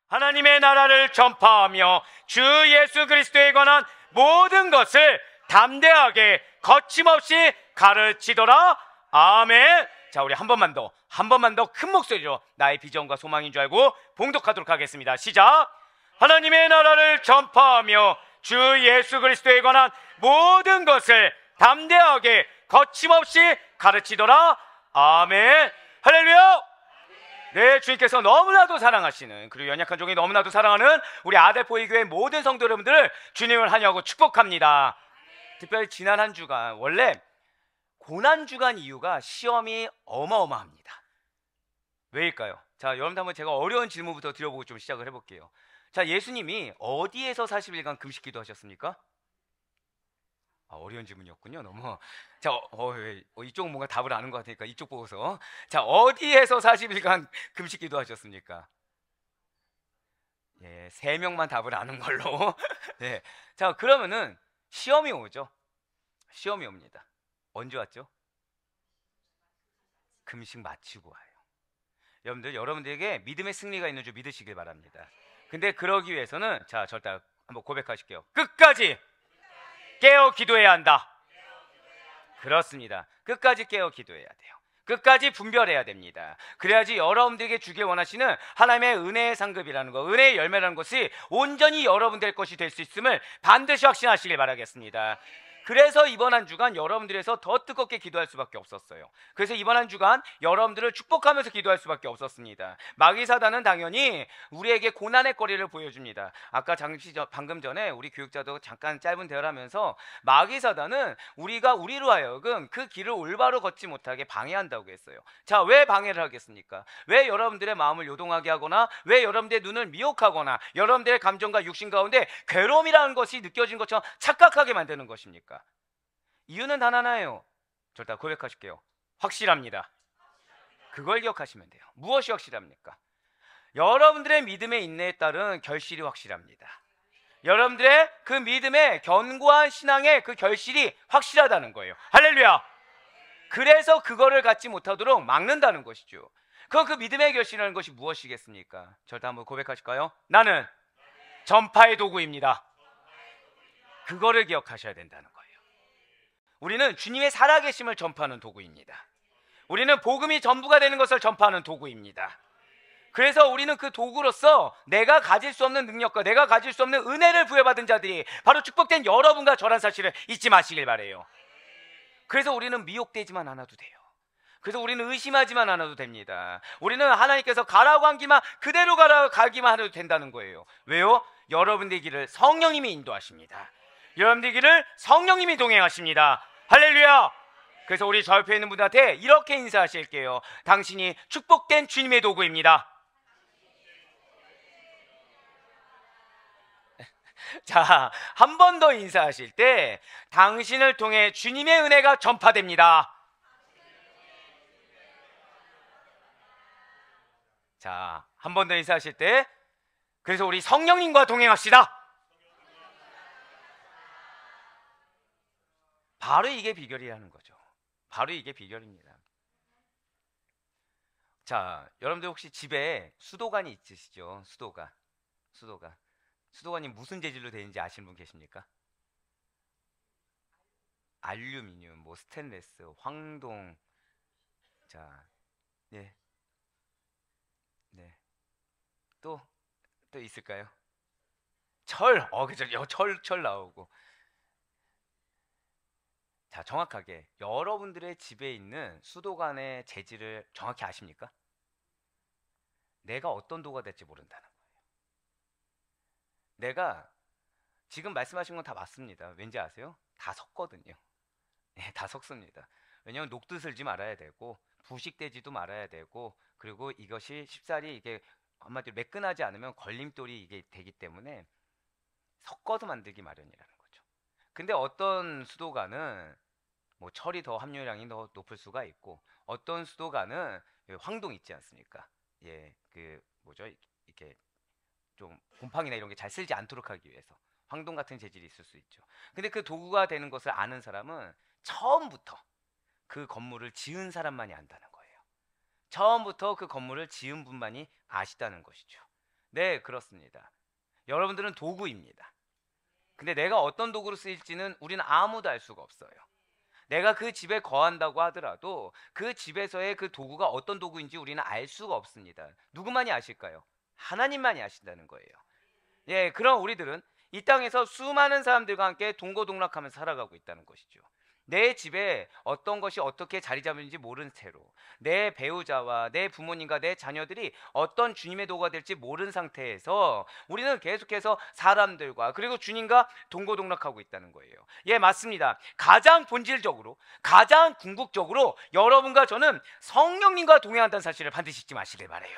하나님의 나라를 전파하며 주 예수 그리스도에 관한 모든 것을 담대하게 거침없이 가르치더라. 아멘. 자, 우리 한 번만 더 큰 목소리로 나의 비전과 소망인 줄 알고 봉독하도록 하겠습니다. 시작. 하나님의 나라를 전파하며 주 예수 그리스도에 관한 모든 것을 담대하게 거침없이 가르치더라. 아멘. 할렐루야. 네, 주님께서 너무나도 사랑하시는, 그리고 연약한 종이 너무나도 사랑하는 우리 아델포이교회 모든 성도 여러분들을 주님을 환영하고 축복합니다. 특별히 지난 한 주간, 원래 고난주간 이유가 시험이 어마어마합니다. 왜일까요? 자, 여러분들 한번 제가 어려운 질문부터 드려보고 좀 시작을 해볼게요. 자, 예수님이 어디에서 40일간 금식 기도하셨습니까? 어려운 질문이었군요. 너무. 자, 이쪽은 뭔가 답을 아는 것 같으니까 이쪽 보고서. 자, 어디에서 40일간 금식 기도하셨습니까? 예, 3명만 답을 아는 걸로. 네. 자, 그러면은 시험이 오죠. 시험이 옵니다. 언제 왔죠? 금식 마치고 와요. 여러분들에게 믿음의 승리가 있는 줄 믿으시길 바랍니다. 근데 그러기 위해서는, 자, 절대 한번 고백하실게요. 끝까지 깨어 기도해야 한다. 그렇습니다. 끝까지 깨어 기도해야 돼요. 끝까지 분별해야 됩니다. 그래야지 여러분들에게 주길 원하시는 하나님의 은혜의 상급이라는 것, 은혜의 열매라는 것이 온전히 여러분들 것이 될 수 있음을 반드시 확신하시길 바라겠습니다. 그래서 이번 한 주간 여러분들에서 더 뜨겁게 기도할 수밖에 없었어요. 그래서 이번 한 주간 여러분들을 축복하면서 기도할 수밖에 없었습니다. 마귀사단은 당연히 우리에게 고난의 거리를 보여줍니다. 아까 방금 전에 우리 교육자도 잠깐 짧은 대화를 하면서 마귀사단은 우리로 하여금 그 길을 올바로 걷지 못하게 방해한다고 했어요. 자, 왜 방해를 하겠습니까? 왜 여러분들의 마음을 요동하게 하거나, 왜 여러분들의 눈을 미혹하거나, 여러분들의 감정과 육신 가운데 괴로움이라는 것이 느껴진 것처럼 착각하게 만드는 것입니까? 이유는 단 하나예요. 절대 고백하실게요. 확실합니다. 그걸 기억하시면 돼요. 무엇이 확실합니까? 여러분들의 믿음의 인내에 따른 결실이 확실합니다. 여러분들의 그 믿음의 견고한 신앙의 그 결실이 확실하다는 거예요. 할렐루야. 그래서 그거를 갖지 못하도록 막는다는 것이죠. 그 믿음의 결실이라는 것이 무엇이겠습니까? 절대 한번 고백하실까요? 나는 전파의 도구입니다. 그거를 기억하셔야 된다는 거예요. 우리는 주님의 살아계심을 전파하는 도구입니다. 우리는 복음이 전부가 되는 것을 전파하는 도구입니다. 그래서 우리는 그 도구로서 내가 가질 수 없는 능력과 내가 가질 수 없는 은혜를 부여받은 자들이 바로 축복된 여러분과 저란 사실을 잊지 마시길 바래요. 그래서 우리는 미혹되지만 않아도 돼요. 그래서 우리는 의심하지만 않아도 됩니다. 우리는 하나님께서 가라고 한 길만 그대로 가기만 해도 된다는 거예요. 왜요? 여러분들의 길을 성령님이 인도하십니다. 여러분들의 길을 성령님이 동행하십니다. 할렐루야. 그래서 우리 저 옆에 있는 분들한테 이렇게 인사하실게요. 당신이 축복된 주님의 도구입니다. 자, 한 번 더 인사하실 때 당신을 통해 주님의 은혜가 전파됩니다. 자, 한 번 더 인사하실 때, 그래서 우리 성령님과 동행합시다. 바로 이게 비결이라는 거죠. 바로 이게 비결입니다. 자, 여러분들 혹시 집에 수도관이 있으시죠? 수도관이 무슨 재질로 되어 있는지 아시는 분 계십니까? 알루미늄, 뭐 스테인레스, 황동. 자, 네. 또 있을까요? 철, 그죠? 철 나오고. 자, 정확하게 여러분들의 집에 있는 수도관의 재질을 정확히 아십니까? 내가 어떤 도가 될지 모른다는 거예요. 내가 지금 말씀하신 건 다 맞습니다. 왠지 아세요? 다 섞거든요. 네, 다 섞습니다. 왜냐하면 녹두슬지 말아야 되고 부식되지도 말아야 되고, 그리고 이것이 쉽사리 이게 한마디로 매끈하지 않으면 걸림돌이 이게 되기 때문에 섞어서 만들기 마련이라는 거죠. 근데 어떤 수도관은 뭐 철이 더 함유량이 더 높을 수가 있고, 어떤 수도관은 황동 있지 않습니까? 예, 그 뭐죠? 이렇게 좀 곰팡이나 이런 게 잘 쓸지 않도록 하기 위해서 황동 같은 재질이 있을 수 있죠. 근데 그 도구가 되는 것을 아는 사람은 처음부터 그 건물을 지은 사람만이 안다는 거예요. 처음부터 그 건물을 지은 분만이 아시다는 것이죠. 네, 그렇습니다. 여러분들은 도구입니다. 근데 내가 어떤 도구로 쓰일지는 우리는 아무도 알 수가 없어요. 내가 그 집에 거한다고 하더라도 그 집에서의 그 도구가 어떤 도구인지 우리는 알 수가 없습니다. 누구만이 아실까요? 하나님만이 아신다는 거예요. 예, 그럼 우리들은 이 땅에서 수많은 사람들과 함께 동고동락하면서 살아가고 있다는 것이죠. 내 집에 어떤 것이 어떻게 자리 잡는지 모른 채로 내 배우자와 내 부모님과 내 자녀들이 어떤 주님의 도구가 될지 모른 상태에서 우리는 계속해서 사람들과 그리고 주님과 동고동락하고 있다는 거예요. 예, 맞습니다. 가장 본질적으로 가장 궁극적으로 여러분과 저는 성령님과 동행한다는 사실을 반드시 잊지 마시길 바라요.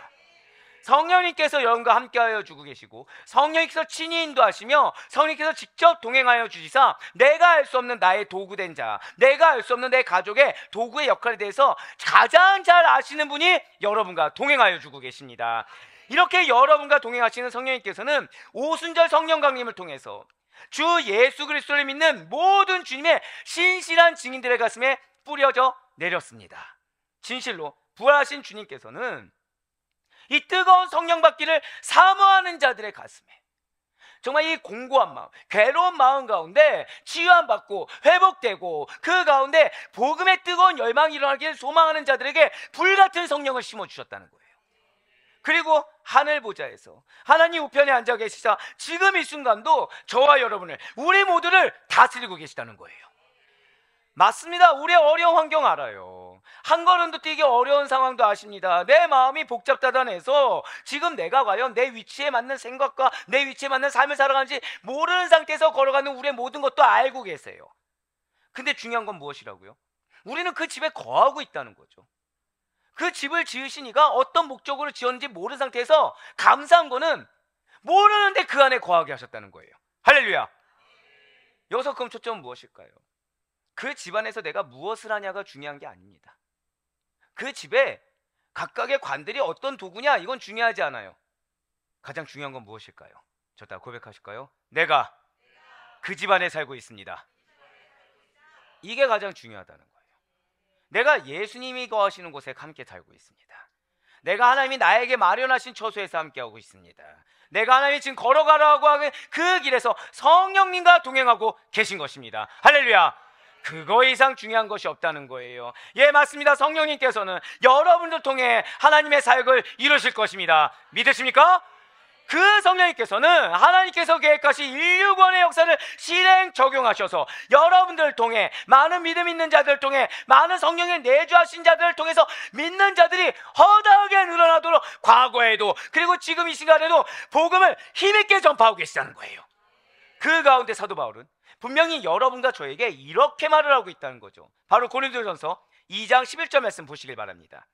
성령님께서 여러분과 함께하여 주고 계시고 성령님께서 친히 인도하시며 성령님께서 직접 동행하여 주시사 내가 알 수 없는 나의 도구된 자, 내가 알 수 없는 내 가족의 도구의 역할에 대해서 가장 잘 아시는 분이 여러분과 동행하여 주고 계십니다. 이렇게 여러분과 동행하시는 성령님께서는 오순절 성령 강림을 통해서 주 예수 그리스도를 믿는 모든 주님의 신실한 증인들의 가슴에 뿌려져 내렸습니다. 진실로 부활하신 주님께서는 이 뜨거운 성령 받기를 사모하는 자들의 가슴에 정말 이 공고한 마음, 괴로운 마음 가운데 치유함 받고 회복되고 그 가운데 복음의 뜨거운 열망이 일어나기를 소망하는 자들에게 불같은 성령을 심어주셨다는 거예요. 그리고 하늘 보좌에서 하나님 우편에 앉아 계시자 지금 이 순간도 저와 여러분을 우리 모두를 다스리고 계시다는 거예요. 맞습니다. 우리의 어려운 환경 알아요. 한 걸음도 뛰기 어려운 상황도 아십니다. 내 마음이 복잡다단해서 지금 내가 과연 내 위치에 맞는 생각과 내 위치에 맞는 삶을 살아가는지 모르는 상태에서 걸어가는 우리의 모든 것도 알고 계세요. 근데 중요한 건 무엇이라고요? 우리는 그 집에 거하고 있다는 거죠. 그 집을 지으신 이가 어떤 목적으로 지었는지 모르는 상태에서 감사한 거는 모르는데 그 안에 거하게 하셨다는 거예요. 할렐루야. 여기서 그럼 초점은 무엇일까요? 그 집안에서 내가 무엇을 하냐가 중요한 게 아닙니다. 그 집에 각각의 관들이 어떤 도구냐 이건 중요하지 않아요. 가장 중요한 건 무엇일까요? 저 따라 고백하실까요? 내가 그 집안에 살고 있습니다. 이게 가장 중요하다는 거예요. 내가 예수님이 거하시는 곳에 함께 살고 있습니다. 내가 하나님이 나에게 마련하신 처소에서 함께하고 있습니다. 내가 하나님이 지금 걸어가라고 하는 그 길에서 성령님과 동행하고 계신 것입니다. 할렐루야. 그거 이상 중요한 것이 없다는 거예요. 예, 맞습니다. 성령님께서는 여러분들 통해 하나님의 사역을 이루실 것입니다. 믿으십니까? 그 성령님께서는 하나님께서 계획하신 인류권의 역사를 실행 적용하셔서 여러분들을 통해 많은 믿음 있는 자들을 통해 많은 성령의 내주하신 자들을 통해서 믿는 자들이 허다하게 늘어나도록 과거에도 그리고 지금 이 시간에도 복음을 힘있게 전파하고 계시다는 거예요. 그 가운데 사도 바울은 분명히 여러분과 저에게 이렇게 말을 하고 있다는 거죠. 바로 고린도전서 2장 11절 말씀 보시길 바랍니다.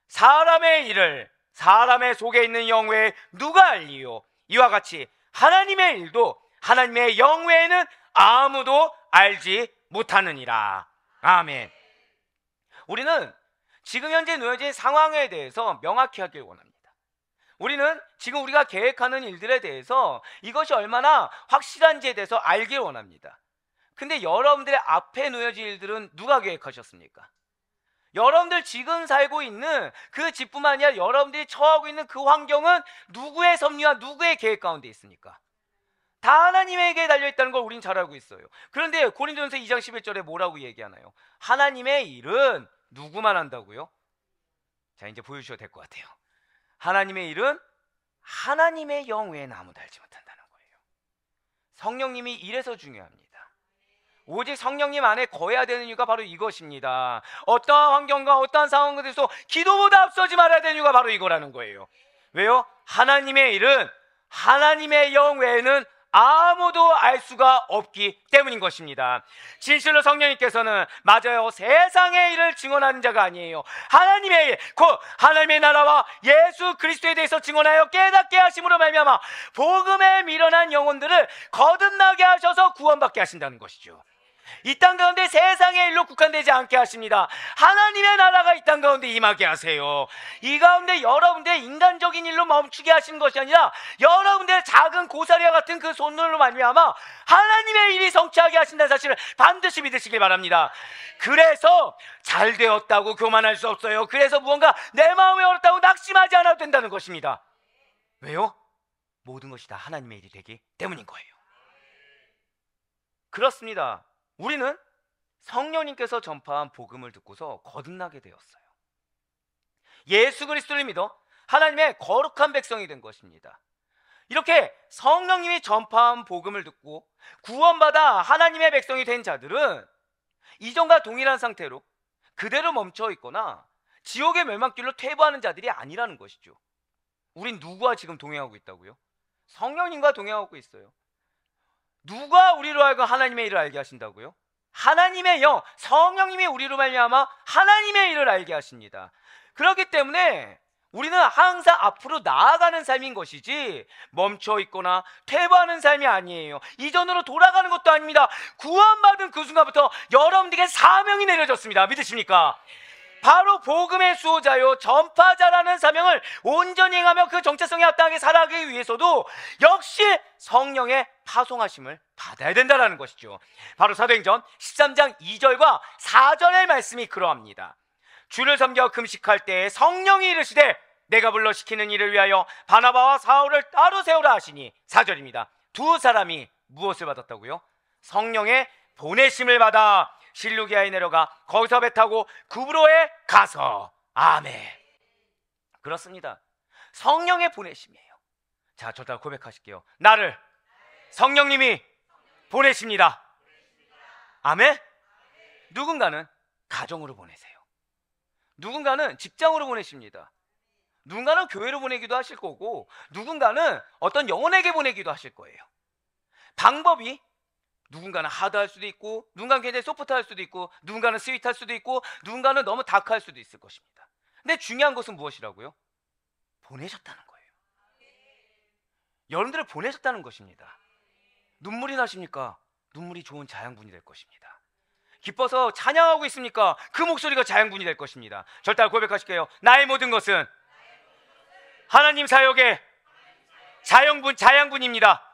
사람의 일을 사람의 속에 있는 영 외에 누가 알리요? 이와 같이 하나님의 일도 하나님의 영 외에는 아무도 알지 못하느니라. 아멘. 우리는 지금 현재 놓여진 상황에 대해서 명확히 하길 원합니다. 우리는 지금 우리가 계획하는 일들에 대해서 이것이 얼마나 확실한지에 대해서 알길 원합니다. 근데 여러분들의 앞에 놓여진 일들은 누가 계획하셨습니까? 여러분들 지금 살고 있는 그 집뿐만 아니라 여러분들이 처하고 있는 그 환경은 누구의 섭리와 누구의 계획 가운데 있습니까? 다 하나님에게 달려있다는 걸 우린 잘 알고 있어요. 그런데 고린도전서 2장 11절에 뭐라고 얘기하나요? 하나님의 일은 누구만 한다고요? 자, 이제 보여주셔도 될 것 같아요. 하나님의 일은 하나님의 영 외에는 아무도 알지 못한다는 거예요. 성령님이 이래서 중요합니다. 오직 성령님 안에 거해야 되는 이유가 바로 이것입니다. 어떠한 환경과 어떠한 상황에서 기도보다 앞서지 말아야 되는 이유가 바로 이거라는 거예요. 왜요? 하나님의 일은 하나님의 영 외에는 아무도 알 수가 없기 때문인 것입니다. 진실로 성령님께서는 맞아요, 세상의 일을 증언하는 자가 아니에요. 하나님의 일, 곧 하나님의 나라와 예수 그리스도에 대해서 증언하여 깨닫게 하심으로 말미암아 복음에 미련한 영혼들을 거듭나게 하셔서 구원받게 하신다는 것이죠. 이 땅 가운데 세상의 일로 국한되지 않게 하십니다. 하나님의 나라가 이 땅 가운데 임하게 하세요. 이 가운데 여러분들의 인간적인 일로 멈추게 하시는 것이 아니라 여러분들의 작은 고사리와 같은 그 손으로 말미암아 하나님의 일이 성취하게 하신다는 사실을 반드시 믿으시길 바랍니다. 그래서 잘 되었다고 교만할 수 없어요. 그래서 무언가 내 마음에 어렵다고 낙심하지 않아도 된다는 것입니다. 왜요? 모든 것이 다 하나님의 일이 되기 때문인 거예요. 그렇습니다. 우리는 성령님께서 전파한 복음을 듣고서 거듭나게 되었어요. 예수 그리스도를 믿어 하나님의 거룩한 백성이 된 것입니다. 이렇게 성령님이 전파한 복음을 듣고 구원받아 하나님의 백성이 된 자들은 이전과 동일한 상태로 그대로 멈춰 있거나 지옥의 멸망길로 퇴보하는 자들이 아니라는 것이죠. 우린 누구와 지금 동행하고 있다고요? 성령님과 동행하고 있어요. 누가 우리로 하여금 하나님의 일을 알게 하신다고요? 하나님의 영, 성령님이 우리로 말미암아 하나님의 일을 알게 하십니다. 그렇기 때문에 우리는 항상 앞으로 나아가는 삶인 것이지 멈춰 있거나 퇴보하는 삶이 아니에요. 이전으로 돌아가는 것도 아닙니다. 구원받은 그 순간부터 여러분들에게 사명이 내려졌습니다. 믿으십니까? 바로 복음의 수호자요 전파자라는 사명을 온전히 행하며 그 정체성에 합당하게 살아가기 위해서도 역시 성령의 파송하심을 받아야 된다는 것이죠. 바로 사도행전 13장 2절과 4절의 말씀이 그러합니다. 주를 섬겨 금식할 때에 성령이 이르시되 내가 불러 시키는 일을 위하여 바나바와 사울을 따로 세우라 하시니 4절입니다. 두 사람이 무엇을 받았다고요? 성령의 보내심을 받아 실루기아에 내려가 거기서 배 타고 구브로에 가서 아멘. 그렇습니다. 성령의 보내심이에요. 자, 저 따라 고백하실게요. 나를 성령님이 보내십니다. 아멘. 누군가는 가정으로 보내세요. 누군가는 직장으로 보내십니다. 누군가는 교회로 보내기도 하실 거고 누군가는 어떤 영혼에게 보내기도 하실 거예요. 방법이 누군가는 하드할 수도 있고 누군가는 굉장히 소프트할 수도 있고 누군가는 스윗할 수도 있고 누군가는 너무 다크할 수도 있을 것입니다. 근데 중요한 것은 무엇이라고요? 보내셨다는 거예요. 여러분들을 보내셨다는 것입니다. 눈물이 나십니까? 눈물이 좋은 자양분이 될 것입니다. 기뻐서 찬양하고 있습니까? 그 목소리가 자양분이 될 것입니다. 절 따라 고백하실게요. 나의 모든 것은 하나님 사역의 자양분입니다.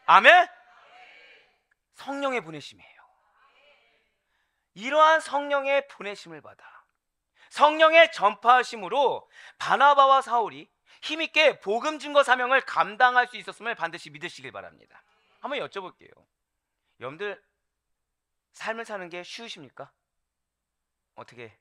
아멘. 성령의 보내심이에요. 이러한 성령의 보내심을 받아 성령의 전파하심으로 바나바와 사울이 힘있게 복음 증거 사명을 감당할 수 있었음을 반드시 믿으시길 바랍니다. 한번 여쭤볼게요. 여러분들 삶을 사는 게 쉬우십니까? 어떻게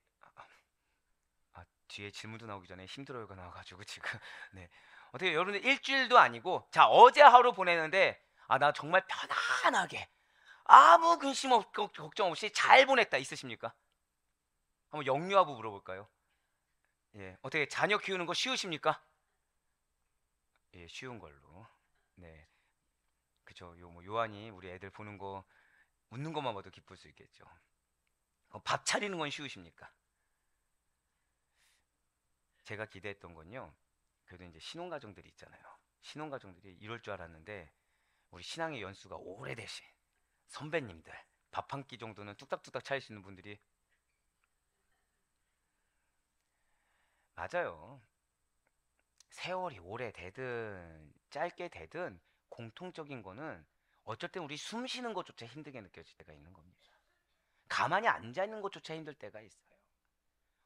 뒤에 질문도 나오기 전에 힘들어요가 나와가지고 지금 네. 어떻게 여러분들 일주일도 아니고 자 어제 하루 보내는데 나 정말 편안하게 아무 근심 없고 걱정 없이 잘 보냈다 있으십니까? 한번 영유아부 물어볼까요? 예, 어떻게 자녀 키우는 거 쉬우십니까? 예, 쉬운 걸로. 네, 그죠. 요한이 우리 애들 보는 거 웃는 것만 봐도 기쁠 수 있겠죠. 밥 차리는 건 쉬우십니까? 제가 기대했던 건요. 그래도 이제 신혼가정들이 있잖아요. 신혼가정들이 이럴 줄 알았는데 우리 신앙의 연수가 오래되신 선배님들 밥 한 끼 정도는 뚝딱뚝딱 차릴 수 있는 분들이 맞아요. 세월이 오래되든 짧게 되든 공통적인 거는 어쩔 땐 우리 숨 쉬는 것조차 힘들게 느껴질 때가 있는 겁니다. 가만히 앉아 있는 것조차 힘들 때가 있어요.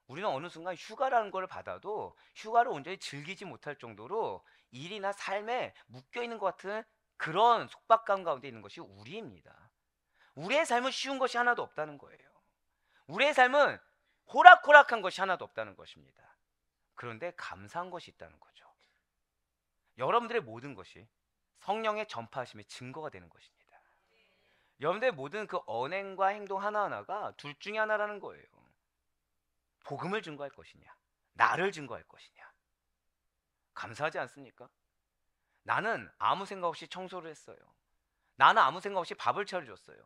우리는 어느 순간 휴가라는 걸 받아도 휴가를 온전히 즐기지 못할 정도로 일이나 삶에 묶여 있는 것 같은 그런 속박감 가운데 있는 것이 우리입니다. 우리의 삶은 쉬운 것이 하나도 없다는 거예요. 우리의 삶은 호락호락한 것이 하나도 없다는 것입니다. 그런데 감사한 것이 있다는 거죠. 여러분들의 모든 것이 성령의 전파하심의 증거가 되는 것입니다. 여러분들의 모든 그 언행과 행동 하나하나가 둘 중에 하나라는 거예요. 복음을 증거할 것이냐, 나를 증거할 것이냐. 감사하지 않습니까? 나는 아무 생각 없이 청소를 했어요. 나는 아무 생각 없이 밥을 차려줬어요.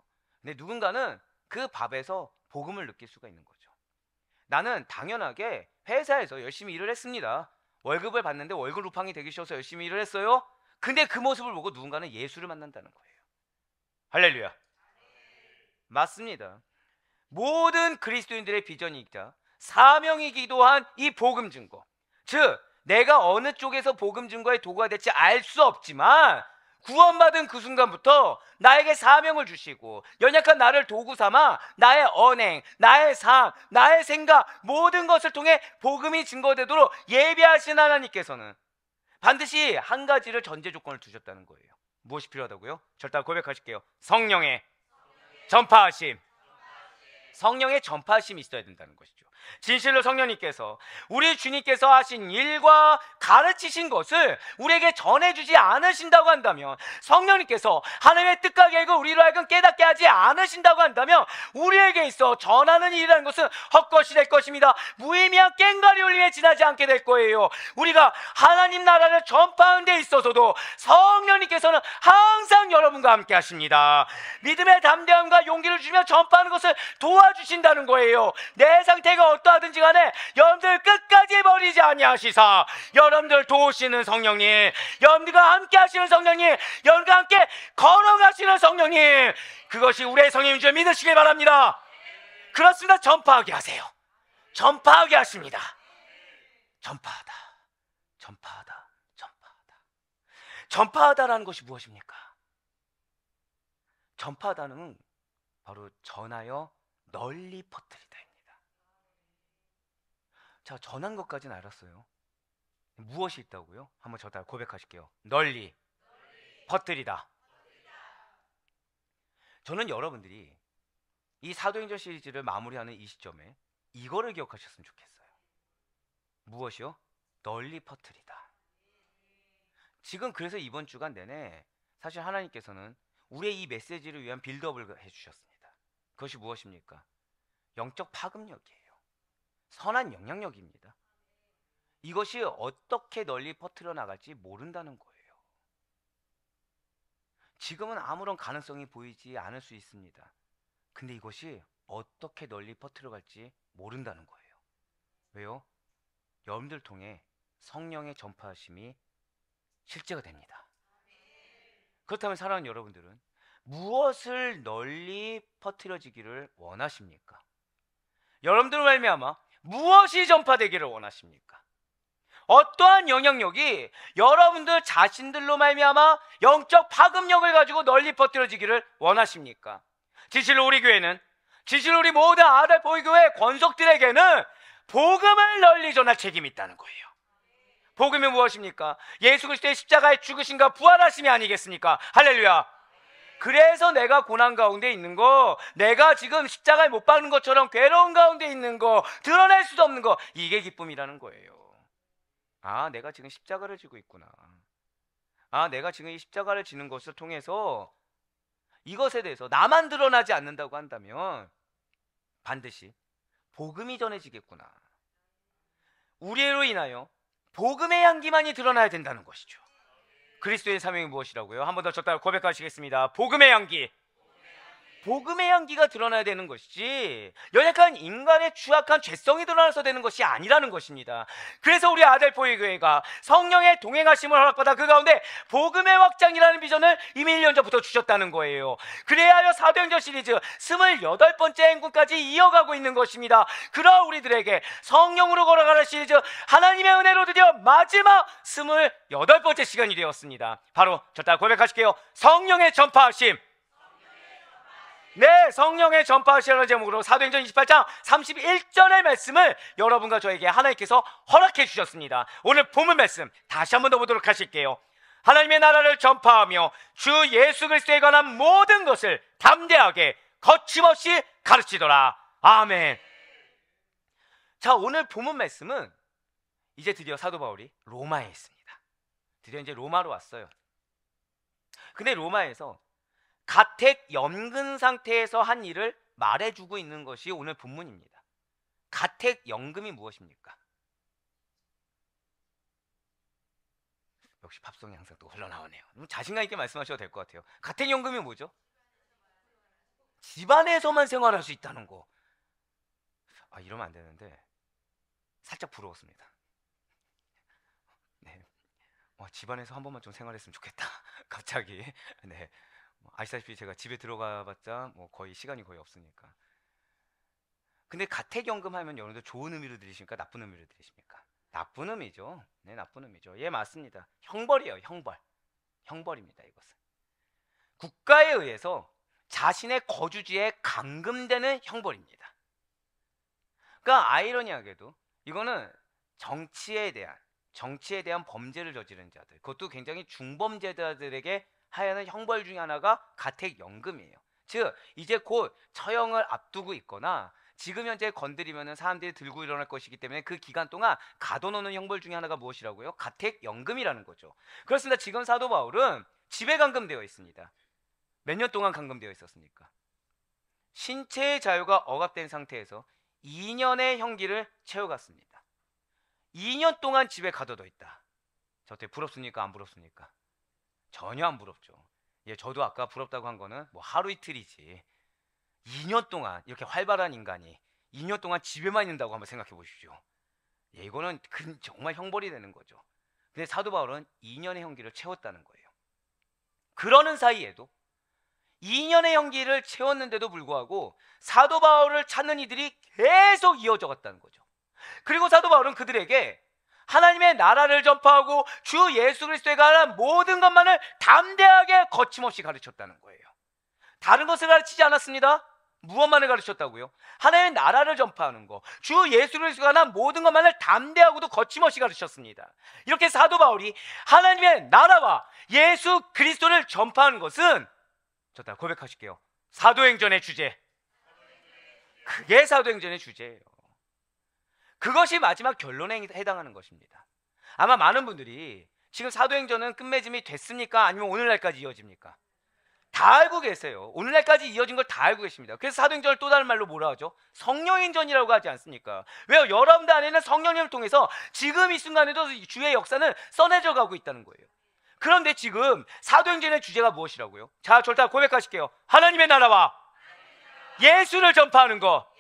근데 누군가는 그 밥에서 복음을 느낄 수가 있는 거죠. 나는 당연하게 회사에서 열심히 일을 했습니다. 월급을 받는데 월급 루팡이 되기 싫어서 열심히 일을 했어요. 근데 그 모습을 보고 누군가는 예수를 만난다는 거예요. 할렐루야. 맞습니다. 모든 그리스도인들의 비전이자 사명이기도 한 이 복음 증거, 즉 내가 어느 쪽에서 복음 증거의 도구가 될지 알 수 없지만 구원받은 그 순간부터 나에게 사명을 주시고 연약한 나를 도구 삼아 나의 언행, 나의 삶, 나의 생각 모든 것을 통해 복음이 증거되도록 예비하신 하나님께서는 반드시 한 가지를 전제 조건을 두셨다는 거예요. 무엇이 필요하다고요? 절대 고백하실게요. 성령의 전파하심. 성령의 전파하심이 있어야 된다는 것이죠. 진실로 성령님께서 우리 주님께서 하신 일과 가르치신 것을 우리에게 전해주지 않으신다고 한다면, 성령님께서 하나님의 뜻과 계획을 우리로 하여금 깨닫게 하지 않으신다고 한다면 우리에게 있어 전하는 일이라는 것은 헛것이 될 것입니다. 무의미한 꽹과리 울림에 지나지 않게 될 거예요. 우리가 하나님 나라를 전파하는 데 있어서도 성령님께서는 항상 여러분과 함께 하십니다. 믿음의 담대함과 용기를 주며 전파하는 것을 도와주신다는 거예요. 내 상태가 어떠하든지 간에 여러분들 끝까지 버리지 아니하시사 여러분들 도우시는 성령님, 여러분들과 함께 하시는 성령님, 여러분과 함께 걸어가시는 성령님, 그것이 우리의 성령인 줄 믿으시길 바랍니다. 그렇습니다. 전파하게 하세요. 전파하게 하십니다. 전파하다, 전파하다, 전파하다. 전파하다라는 것이 무엇입니까? 전파하다는 바로 전하여 널리 퍼뜨리다입니다. 자, 전한 것까지는 알았어요. 무엇이 있다고요? 한번 저다 고백하실게요. 널리 퍼뜨리다. 저는 여러분들이 이 사도행전 시리즈를 마무리하는 이 시점에 이거를 기억하셨으면 좋겠어요. 무엇이요? 널리 퍼뜨리다. 지금 그래서 이번 주간 내내 사실 하나님께서는 우리의 이 메시지를 위한 빌드업을 해주셨습니다. 그것이 무엇입니까? 영적 파급력이에요. 선한 영향력입니다. 이것이 어떻게 널리 퍼뜨려 나갈지 모른다는 거예요. 지금은 아무런 가능성이 보이지 않을 수 있습니다. 근데 이것이 어떻게 널리 퍼뜨려 갈지 모른다는 거예요. 왜요? 여러분들 통해 성령의 전파하심이 실제가 됩니다. 그렇다면 사랑하는 여러분들은 무엇을 널리 퍼뜨려지기를 원하십니까? 여러분들 말미암아 무엇이 전파되기를 원하십니까? 어떠한 영향력이 여러분들 자신들로 말미암아 영적 파급력을 가지고 널리 퍼뜨려지기를 원하십니까? 진실로 우리 교회는, 진실로 우리 모든 아들 보이교회 권속들에게는 복음을 널리 전할 책임이 있다는 거예요. 복음이 무엇입니까? 예수 그리스도의 십자가의 죽으심과 부활하심이 아니겠습니까? 할렐루야. 그래서 내가 고난 가운데 있는 거, 내가 지금 십자가에 못 박는 것처럼 괴로운 가운데 있는 거, 드러낼 수도 없는 거, 이게 기쁨이라는 거예요. 아, 내가 지금 십자가를 지고 있구나. 아, 내가 지금 이 십자가를 지는 것을 통해서 이것에 대해서 나만 드러나지 않는다고 한다면 반드시 복음이 전해지겠구나. 우리로 인하여 복음의 향기만이 드러나야 된다는 것이죠. 그리스도의 사명이 무엇이라고요? 한 번 더 쳤다 고백하시겠습니다. 복음의 향기. 복음의 향기가 드러나야 되는 것이지 연약한 인간의 추악한 죄성이 드러나서 되는 것이 아니라는 것입니다. 그래서 우리 아델포이교회가 성령의 동행하심을 허락받아 그 가운데 복음의 확장이라는 비전을 이미 1년 전부터 주셨다는 거예요. 그래야 하여 사도행전 시리즈 28번째 행군까지 이어가고 있는 것입니다. 그러한 우리들에게 성령으로 걸어가는 시리즈 하나님의 은혜로 드디어 마지막 28번째 시간이 되었습니다. 바로 저 따라 고백하실게요. 성령의 전파하심. 네, 성령의 전파하시라는 제목으로 사도행전 28장 31절의 말씀을 여러분과 저에게 하나님께서 허락해 주셨습니다. 오늘 본문 말씀 다시 한번 더 보도록 하실게요. 하나님의 나라를 전파하며 주 예수 그리스도에 관한 모든 것을 담대하게 거침없이 가르치더라. 아멘. 자, 오늘 본문 말씀은 이제 드디어 사도 바울이 로마에 있습니다. 드디어 이제 로마로 왔어요. 근데 로마에서 가택 연금 상태에서 한 일을 말해주고 있는 것이 오늘 본문입니다. 가택 연금이 무엇입니까? 역시 팝송이 항상 또 흘러나오네요. 자신감 있게 말씀하셔도 될 것 같아요. 가택 연금이 뭐죠? 집안에서만 생활할 수 있다는 거. 아, 이러면 안 되는데 살짝 부러웠습니다. 네, 집안에서 한 번만 좀 생활했으면 좋겠다. 갑자기. 네. 아시다시피 제가 집에 들어가봤자 거의 시간이 거의 없으니까. 근데 가택연금 하면 여러분들 좋은 의미로 들으십니까? 나쁜 의미로 들으십니까? 나쁜 의미죠. 네, 나쁜 의미죠. 예, 맞습니다. 형벌이에요. 형벌. 형벌입니다. 이것은 국가에 의해서 자신의 거주지에 감금되는 형벌입니다. 그러니까 아이러니하게도 이거는 정치에 대한, 정치에 대한 범죄를 저지른 자들, 그것도 굉장히 중범죄자들에게 하야하는 형벌 중에 하나가 가택연금이에요. 즉 이제 곧 처형을 앞두고 있거나 지금 현재 건드리면 사람들이 들고 일어날 것이기 때문에 그 기간 동안 가둬놓는 형벌 중에 하나가 무엇이라고요? 가택연금이라는 거죠. 그렇습니다. 지금 사도 바울은 집에 감금되어 있습니다. 몇 년 동안 감금되어 있었습니까? 신체의 자유가 억압된 상태에서 2년의 형기를 채워갔습니다. 2년 동안 집에 가둬둬 있다. 저 어때, 부럽습니까? 안 부럽습니까? 전혀 안 부럽죠. 예, 저도 아까 부럽다고 한 거는 뭐 하루 이틀이지 2년 동안 이렇게 활발한 인간이 2년 동안 집에만 있는다고 한번 생각해 보십시오. 예, 이거는 정말 형벌이 되는 거죠. 근데 사도 바울은 2년의 형기를 채웠다는 거예요. 그러는 사이에도 2년의 형기를 채웠는데도 불구하고 사도 바울을 찾는 이들이 계속 이어져 갔다는 거죠. 그리고 사도 바울은 그들에게 하나님의 나라를 전파하고 주 예수 그리스도에 관한 모든 것만을 담대하게 거침없이 가르쳤다는 거예요. 다른 것을 가르치지 않았습니다. 무엇만을 가르쳤다고요? 하나님의 나라를 전파하는 것, 주 예수 그리스도에 관한 모든 것만을 담대하고도 거침없이 가르쳤습니다. 이렇게 사도 바울이 하나님의 나라와 예수 그리스도를 전파하는 것은, 저 다 고백하실게요, 사도행전의 주제. 그게 사도행전의 주제예요. 그것이 마지막 결론에 해당하는 것입니다. 아마 많은 분들이 지금 사도행전은 끝맺음이 됐습니까? 아니면 오늘날까지 이어집니까? 다 알고 계세요. 오늘날까지 이어진 걸 다 알고 계십니다. 그래서 사도행전을 또 다른 말로 뭐라 하죠? 성령행전이라고 하지 않습니까? 왜요? 여러분들 안에는 성령님을 통해서 지금 이 순간에도 주의 역사는 써내져 가고 있다는 거예요. 그런데 지금 사도행전의 주제가 무엇이라고요? 자, 저를 다 고백하실게요. 하나님의 나라와 예수를 전파하는 것.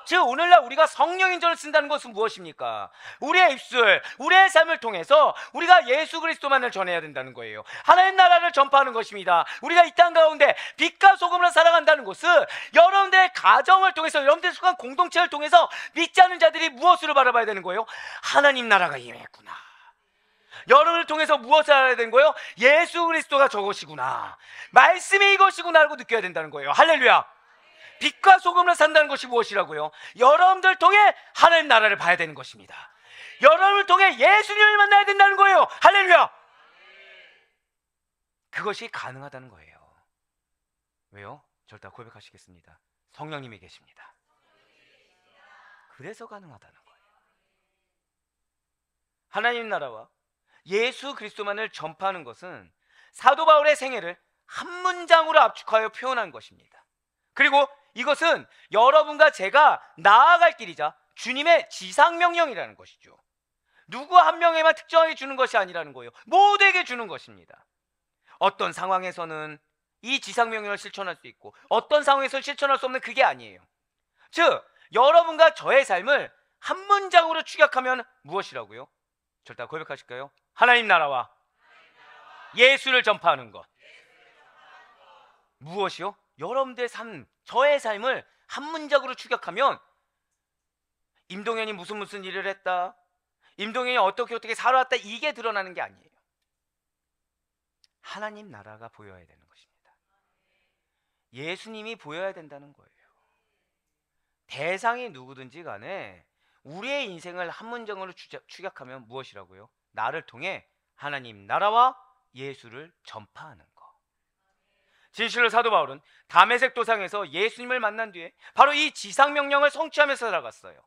즉 오늘날 우리가 성령인전을 쓴다는 것은 무엇입니까? 우리의 입술, 우리의 삶을 통해서 우리가 예수 그리스도만을 전해야 된다는 거예요. 하나님 나라를 전파하는 것입니다. 우리가 이 땅 가운데 빛과 소금으로 살아간다는 것은 여러분들의 가정을 통해서, 여러분들의 속한 공동체를 통해서 믿지 않는 자들이 무엇으로 바라봐야 되는 거예요? 하나님 나라가 임했구나. 여러분을 통해서 무엇을 알아야 되는 거예요? 예수 그리스도가 저것이구나, 말씀이 이것이구나 하고 느껴야 된다는 거예요. 할렐루야. 빛과 소금으로 산다는 것이 무엇이라고요? 여러분들 통해 하나님 나라를 봐야 되는 것입니다. 여러분을 통해 예수님을 만나야 된다는 거예요. 할렐루야. 그것이 가능하다는 거예요. 왜요? 저를 다 고백하시겠습니다. 성령님이 계십니다. 그래서 가능하다는 거예요. 하나님 나라와 예수 그리스도만을 전파하는 것은 사도 바울의 생애를 한 문장으로 압축하여 표현한 것입니다. 그리고 이것은 여러분과 제가 나아갈 길이자 주님의 지상명령이라는 것이죠. 누구 한 명에만 특정하게 주는 것이 아니라는 거예요. 모두에게 주는 것입니다. 어떤 상황에서는 이 지상명령을 실천할 수 있고 어떤 상황에서는 실천할 수 없는, 그게 아니에요. 즉 여러분과 저의 삶을 한 문장으로 축약하면 무엇이라고요? 저를 다 고백하실까요? 하나님 나라와 예수를 전파하는 것. 무엇이요? 여러분들의 삶, 저의 삶을 한 문장으로 축약하면 임동현이 무슨 일을 했다, 임동현이 어떻게 살아왔다, 이게 드러나는 게 아니에요. 하나님 나라가 보여야 되는 것입니다. 예수님이 보여야 된다는 거예요. 대상이 누구든지 간에 우리의 인생을 한 문장으로 축약하면 무엇이라고요? 나를 통해 하나님 나라와 예수를 전파하는 것. 진실로 사도 바울은 다메섹 도상에서 예수님을 만난 뒤에 바로 이 지상명령을 성취하면서 살아갔어요.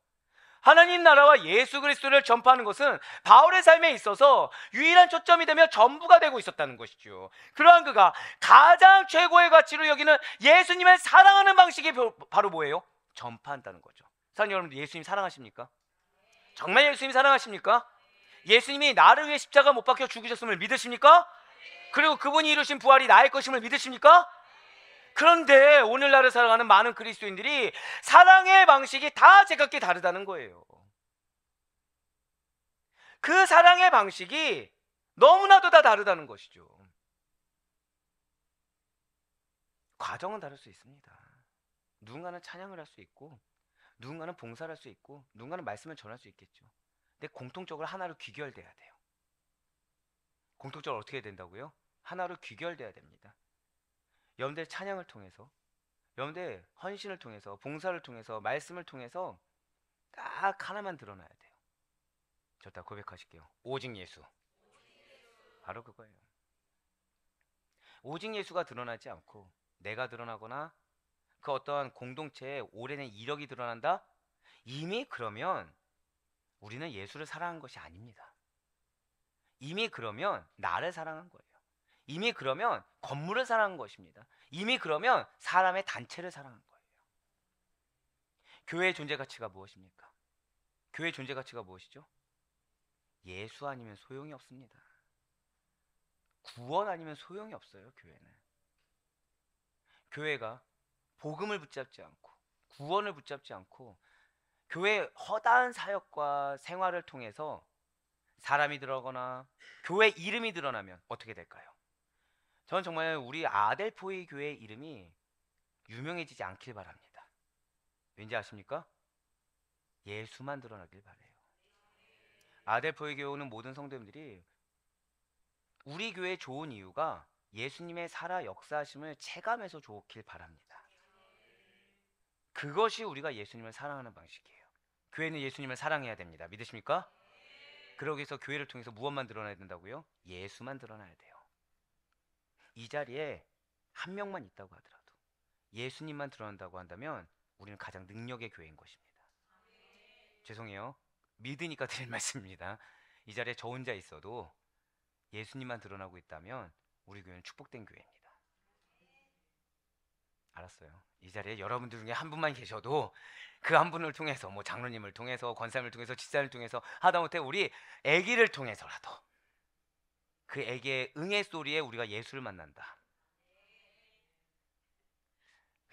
하나님 나라와 예수 그리스도를 전파하는 것은 바울의 삶에 있어서 유일한 초점이 되며 전부가 되고 있었다는 것이죠. 그러한 그가 가장 최고의 가치로 여기는 예수님을 사랑하는 방식이 바로 뭐예요? 전파한다는 거죠. 사랑하는 여러분들, 예수님 사랑하십니까? 정말 예수님 사랑하십니까? 예수님이 나를 위해 십자가 못 박혀 죽으셨음을 믿으십니까? 그리고 그분이 이루신 부활이 나의 것임을 믿으십니까? 그런데 오늘날을 살아가는 많은 그리스도인들이 사랑의 방식이 다 제각기 다르다는 거예요. 그 사랑의 방식이 너무나도 다 다르다는 것이죠. 과정은 다를 수 있습니다. 누군가는 찬양을 할 수 있고, 누군가는 봉사를 할 수 있고, 누군가는 말씀을 전할 수 있겠죠. 근데 공통적으로 하나로 귀결돼야 돼요. 공통적으로 어떻게 해야 된다고요? 하나로 귀결돼야 됩니다. 여러분들 찬양을 통해서, 여러분들 헌신을 통해서, 봉사를 통해서, 말씀을 통해서 딱 하나만 드러나야 돼요. 다 고백하실게요. 오직 예수. 바로 그거예요. 오직 예수가 드러나지 않고 내가 드러나거나 그 어떠한 공동체에 오래된 이력이 드러난다? 이미 그러면 우리는 예수를 사랑한 것이 아닙니다. 이미 그러면 나를 사랑한 거예요. 이미 그러면 건물을 사랑한 것입니다. 이미 그러면 사람의 단체를 사랑한 거예요. 교회의 존재 가치가 무엇입니까? 교회의 존재 가치가 무엇이죠? 예수 아니면 소용이 없습니다. 구원 아니면 소용이 없어요. 교회가 복음을 붙잡지 않고 구원을 붙잡지 않고 교회의 허다한 사역과 생활을 통해서 사람이 들어가거나 교회 이름이 드러나면 어떻게 될까요? 저는 정말 우리 아델포이 교회 이름이 유명해지지 않길 바랍니다. 왠지 아십니까? 예수만 드러나길 바래요. 아델포이 교회 오는 모든 성도님들이 우리 교회 좋은 이유가 예수님의 살아 역사하심을 체감해서 좋길 바랍니다. 그것이 우리가 예수님을 사랑하는 방식이에요. 교회는 예수님을 사랑해야 됩니다. 믿으십니까? 그러기 위해서 교회를 통해서 무엇만 드러나야 된다고요? 예수만 드러나야 돼요. 이 자리에 한 명만 있다고 하더라도 예수님만 드러난다고 한다면 우리는 가장 능력의 교회인 것입니다. 죄송해요. 믿으니까 드릴 말씀입니다. 이 자리에 저 혼자 있어도 예수님만 드러나고 있다면 우리 교회는 축복된 교회입니다. 알았어요. 이 자리에 여러분들 중에 한 분만 계셔도 그 한 분을 통해서 뭐 장로님을 통해서 권사님을 통해서 집사를 통해서 하다못해 우리 아기를 통해서라도 그 아기의 응애 소리에 우리가 예수를 만난다.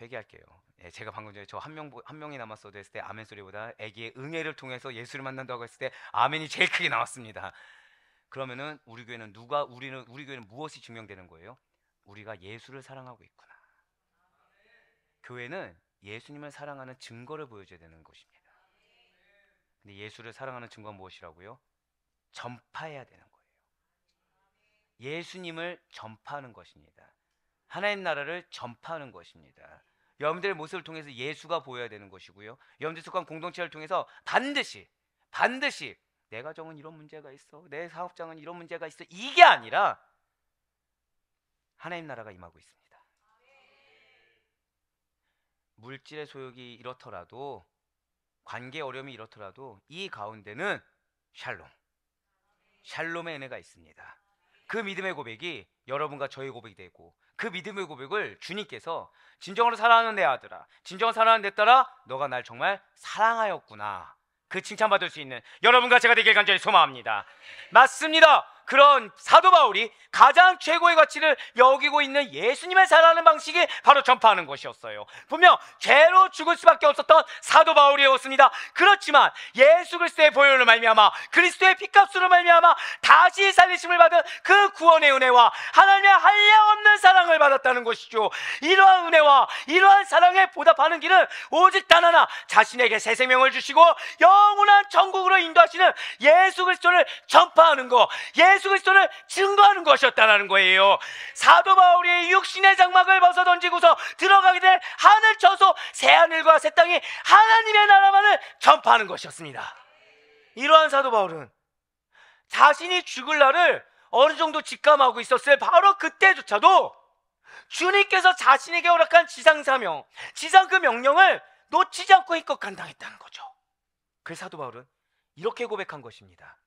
회개할게요. 예, 제가 방금 전에 저 한 명이 남았어도 했을 때 아멘 소리보다 아기의 응애를 통해서 예수를 만난다고 했을 때 아멘이 제일 크게 나왔습니다. 그러면은 우리 교회는 우리 교회는 무엇이 증명되는 거예요? 우리가 예수를 사랑하고 있구나. 교회는 예수님을 사랑하는 증거를 보여줘야 되는 것입니다. 근데 예수를 사랑하는 증거는 무엇이라고요? 전파해야 되는 거예요. 예수님을 전파하는 것입니다. 하나님 나라를 전파하는 것입니다. 여러분들의 모습을 통해서 예수가 보여야 되는 것이고요. 여러분들 속한 공동체를 통해서 반드시 내 가정은 이런 문제가 있어, 내 사업장은 이런 문제가 있어, 이게 아니라 하나님 나라가 임하고 있습니다. 물질의 소욕이 이렇더라도 관계 어려움이 이렇더라도 이 가운데는 샬롬의 은혜가 있습니다. 그 믿음의 고백이 여러분과 저의 고백이 되고 그 믿음의 고백을 주님께서 진정으로 사랑하는 내 아들아, 진정으로 사랑하는 내 딸아, 너가 날 정말 사랑하였구나, 그 칭찬받을 수 있는 여러분과 제가 되길 간절히 소망합니다. 맞습니다. 그런 사도 바울이 가장 최고의 가치를 여기고 있는 예수님을 사랑하는 방식이 바로 전파하는 것이었어요. 분명 죄로 죽을 수밖에 없었던 사도 바울이었습니다. 그렇지만 예수 그리스도의 보혈로 말미암아 그리스도의 피값으로 말미암아 다시 살리심을 받은 그 구원의 은혜와 하나님의 한량없는 사랑을 받았다는 것이죠. 이러한 은혜와 이러한 사랑에 보답하는 길은 오직 단 하나, 자신에게 새 생명을 주시고 영원한 천국으로 인도하시는 예수 그리스도를 전파하는 것, 예수 그리스도를 증거하는 것이었다는 거예요. 사도 바울이 육신의 장막을 벗어던지고서 들어가게 될 하늘 처소 새하늘과 새 땅이 하나님의 나라만을 전파하는 것이었습니다. 이러한 사도 바울은 자신이 죽을 날을 어느 정도 직감하고 있었을 바로 그때조차도 주님께서 자신에게 허락한 지상사명, 지상 그 명령을 놓치지 않고 힘껏 감당했다는 거죠. 그래서 사도 바울은 이렇게 고백한 것입니다.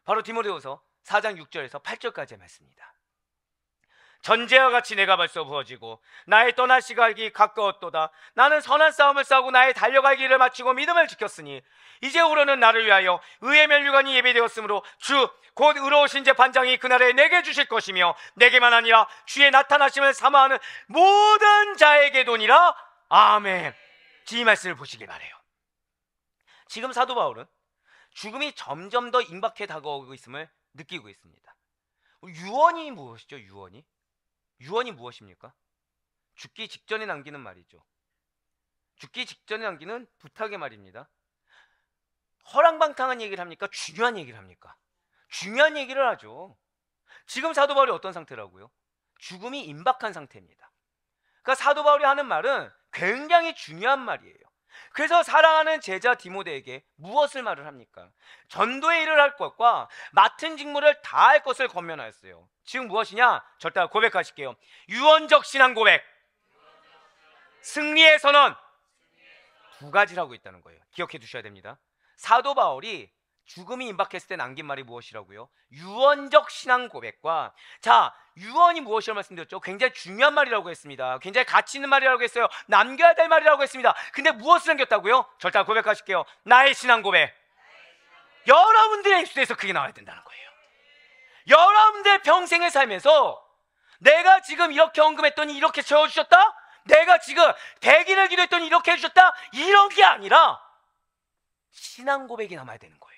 바로 디모데후서 4장 6절에서 8절까지의 말씀입니다. 전제와 같이 내가 벌써 부어지고 나의 떠날 시각이 가까웠도다. 나는 선한 싸움을 싸우고 나의 달려갈 길을 마치고 믿음을 지켰으니 이제 우러는 나를 위하여 의의 면류관이 예비되었으므로 주 곧 의로우신 재판장이 그날에 내게 주실 것이며 내게만 아니라 주의 나타나심을 사모하는 모든 자에게도니라. 아멘. 이 말씀을 보시길 바라요. 지금 사도 바울은 죽음이 점점 더 임박해 다가오고 있음을 느끼고 있습니다. 유언이 무엇이죠? 유언이 무엇입니까? 죽기 직전에 남기는 말이죠. 죽기 직전에 남기는 부탁의 말입니다. 허랑방탕한 얘기를 합니까? 중요한 얘기를 합니까? 중요한 얘기를 하죠. 지금 사도 바울이 어떤 상태라고요? 죽음이 임박한 상태입니다. 그러니까 사도 바울이 하는 말은 굉장히 중요한 말이에요. 그래서 사랑하는 제자 디모데에게 무엇을 말을 합니까? 전도의 일을 할 것과 맡은 직무를 다할 것을 권면하였어요. 지금 무엇이냐? 절대 고백하실게요. 유언적 신앙 고백, 승리의 선언, 두 가지라고 있다는 거예요. 기억해 두셔야 됩니다. 사도 바울이 죽음이 임박했을 때 남긴 말이 무엇이라고요? 유언적 신앙 고백과, 자, 유언이 무엇이라고 말씀드렸죠? 굉장히 중요한 말이라고 했습니다. 굉장히 가치 있는 말이라고 했어요. 남겨야 될 말이라고 했습니다. 근데 무엇을 남겼다고요? 절대 고백하실게요. 나의 신앙 고백. 여러분들의 입술에서 그게 나와야 된다는 거예요. 여러분들 평생을 살면서 내가 지금 이렇게 언급했더니 이렇게 채워주셨다? 내가 지금 100일을 기도했더니 이렇게 해주셨다? 이런 게 아니라 신앙 고백이 남아야 되는 거예요.